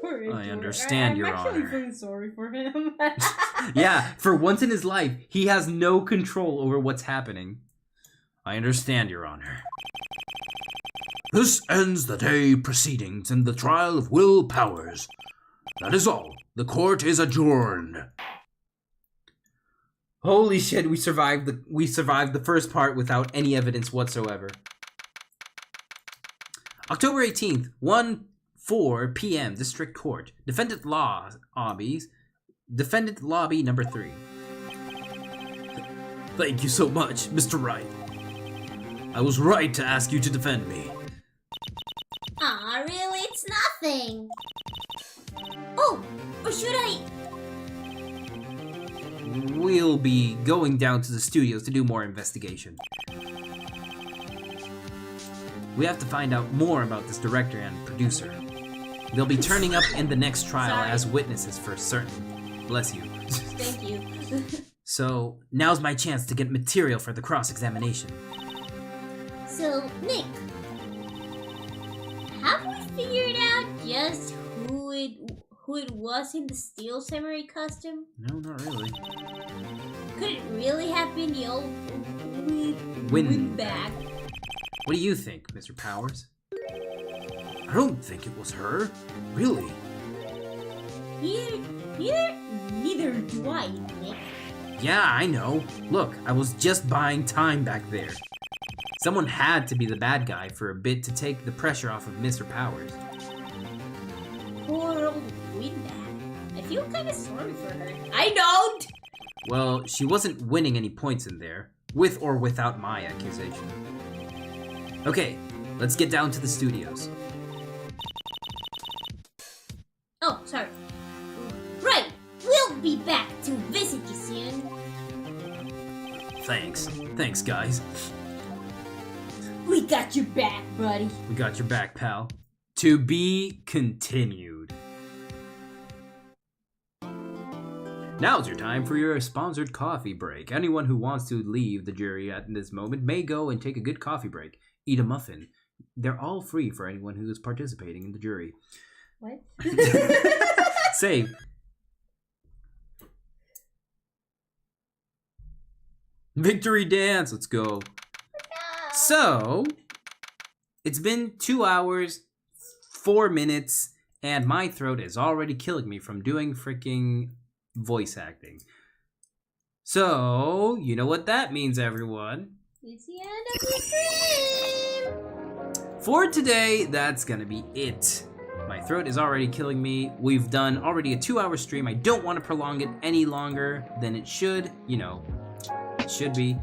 Poor Edgeworth. I understand, Your I'm actually Honor. feeling sorry for him. Yeah, for once in his life, he has no control over what's happening. I understand, Your Honor. This ends the day proceedings in the trial of Will Powers. That is all. The court is adjourned. Holy shit, we survived the first part without any evidence whatsoever. October 18th, 1:04 p.m. District Court. Defendant Lobby number 3. Thank you so much, Mr. Wright. I was right to ask you to defend me. Aw, really? It's nothing. Oh, or should I? We'll be going down to the studios to do more investigation. We have to find out more about this director and producer. They'll be turning up in the next trial Sorry. as witnesses for certain. Bless you. Thank you. So, now's my chance to get material for the cross-examination. So, Nick, have we figured out just who it was in the Steel Samurai costume? No, not really. Could it really have been the old Windbag. Windbag? What do you think, Mr. Powers? I don't think it was her. Really? Neither do I, Nick. Yeah, I know. Look, I was just buying time back there. Someone had to be the bad guy for a bit to take the pressure off of Mr. Powers. Poor old Windbag. I feel kind of sorry for her. I don't! Well, she wasn't winning any points in there, with or without my accusation. Okay, let's get down to the studios. Oh, sorry. Right, we'll be back to visit you soon. Thanks, guys. We got your back, buddy. We got your back, pal. To be continued. Now's your time for your sponsored coffee break. Anyone who wants to leave the jury at this moment may go and take a good coffee break. Eat a muffin. They're all free for anyone who is participating in the jury. What? Save. Victory dance. Let's go. So, it's been 2 hours, 4 minutes, and my throat is already killing me from doing freaking voice acting. So, you know what that means, everyone. It's the end of the stream! For today, that's gonna be it. My throat is already killing me. We've done already a 2-hour stream. I don't want to prolong it any longer than it should. You know, it should be.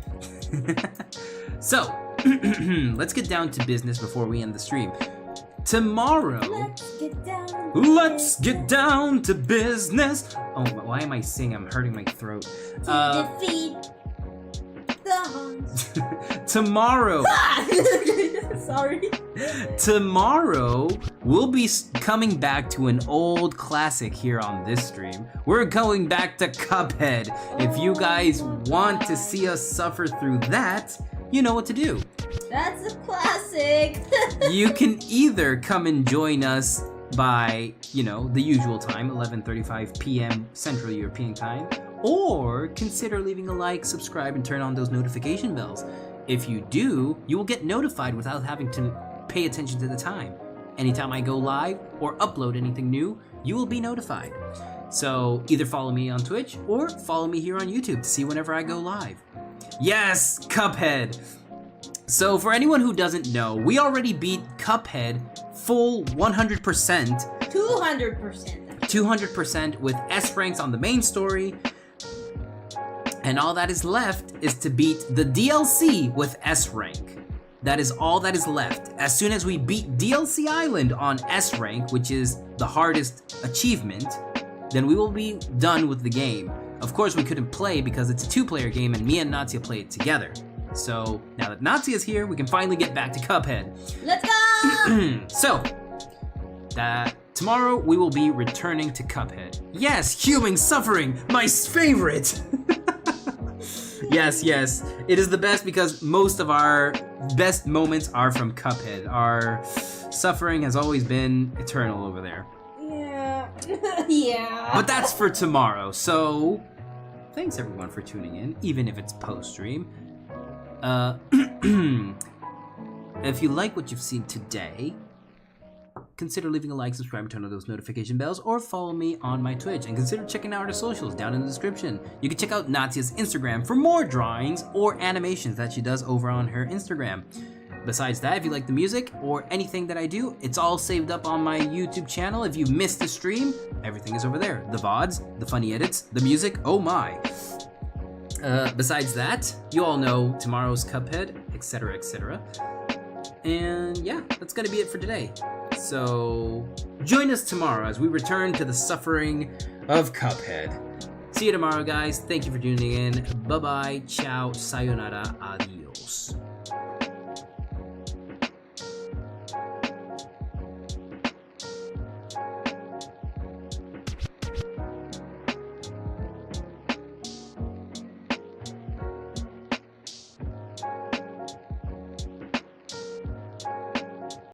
So, let's get down to business before we end the stream. Tomorrow, let's get down to business. Oh, why am I singing? I'm hurting my throat. Defeat the Huns. Tomorrow. Sorry. Tomorrow, we'll be coming back to an old classic here on this stream. We're going back to Cuphead. If you guys want to see us suffer through that, you know what to do. That's a classic. You can either come and join us by, you know, the usual time, 11:35 p.m. Central European Time, or consider leaving a like, subscribe, and turn on those notification bells. If you do, you will get notified without having to pay attention to the time. Anytime I go live or upload anything new, you will be notified. So either follow me on Twitch or follow me here on YouTube to see whenever I go live. Yes, Cuphead! So for anyone who doesn't know, we already beat Cuphead full 100%. 200%. 200% with S ranks on the main story. And all that is left is to beat the DLC with S rank. That is all that is left. As soon as we beat DLC Island on S rank, which is the hardest achievement, then we will be done with the game. Of course, we couldn't play because it's a 2-player game and me and Natsia play it together. So, now that Natsia is here, we can finally get back to Cuphead. Let's go! So, tomorrow we will be returning to Cuphead. Yes, human suffering, my favorite! Yes, it is the best because most of our best moments are from Cuphead. Our suffering has always been eternal over there. Yeah. Yeah. But that's for tomorrow, so thanks everyone for tuning in, even if it's post-stream. If you like what you've seen today, consider leaving a like, subscribe, turn on those notification bells, or follow me on my Twitch, and consider checking out our socials down in the description. You can check out Natsia's Instagram for more drawings or animations that she does over on her Instagram. Besides that, if you like the music or anything that I do, it's all saved up on my YouTube channel. If you missed the stream, everything is over there. The VODs, the funny edits, the music, oh my. Besides that, you all know tomorrow's Cuphead, etc, etc. And yeah, that's gonna be it for today. So, join us tomorrow as we return to the suffering of Cuphead. See you tomorrow, guys. Thank you for tuning in. Bye-bye. Ciao. Sayonara. Adios.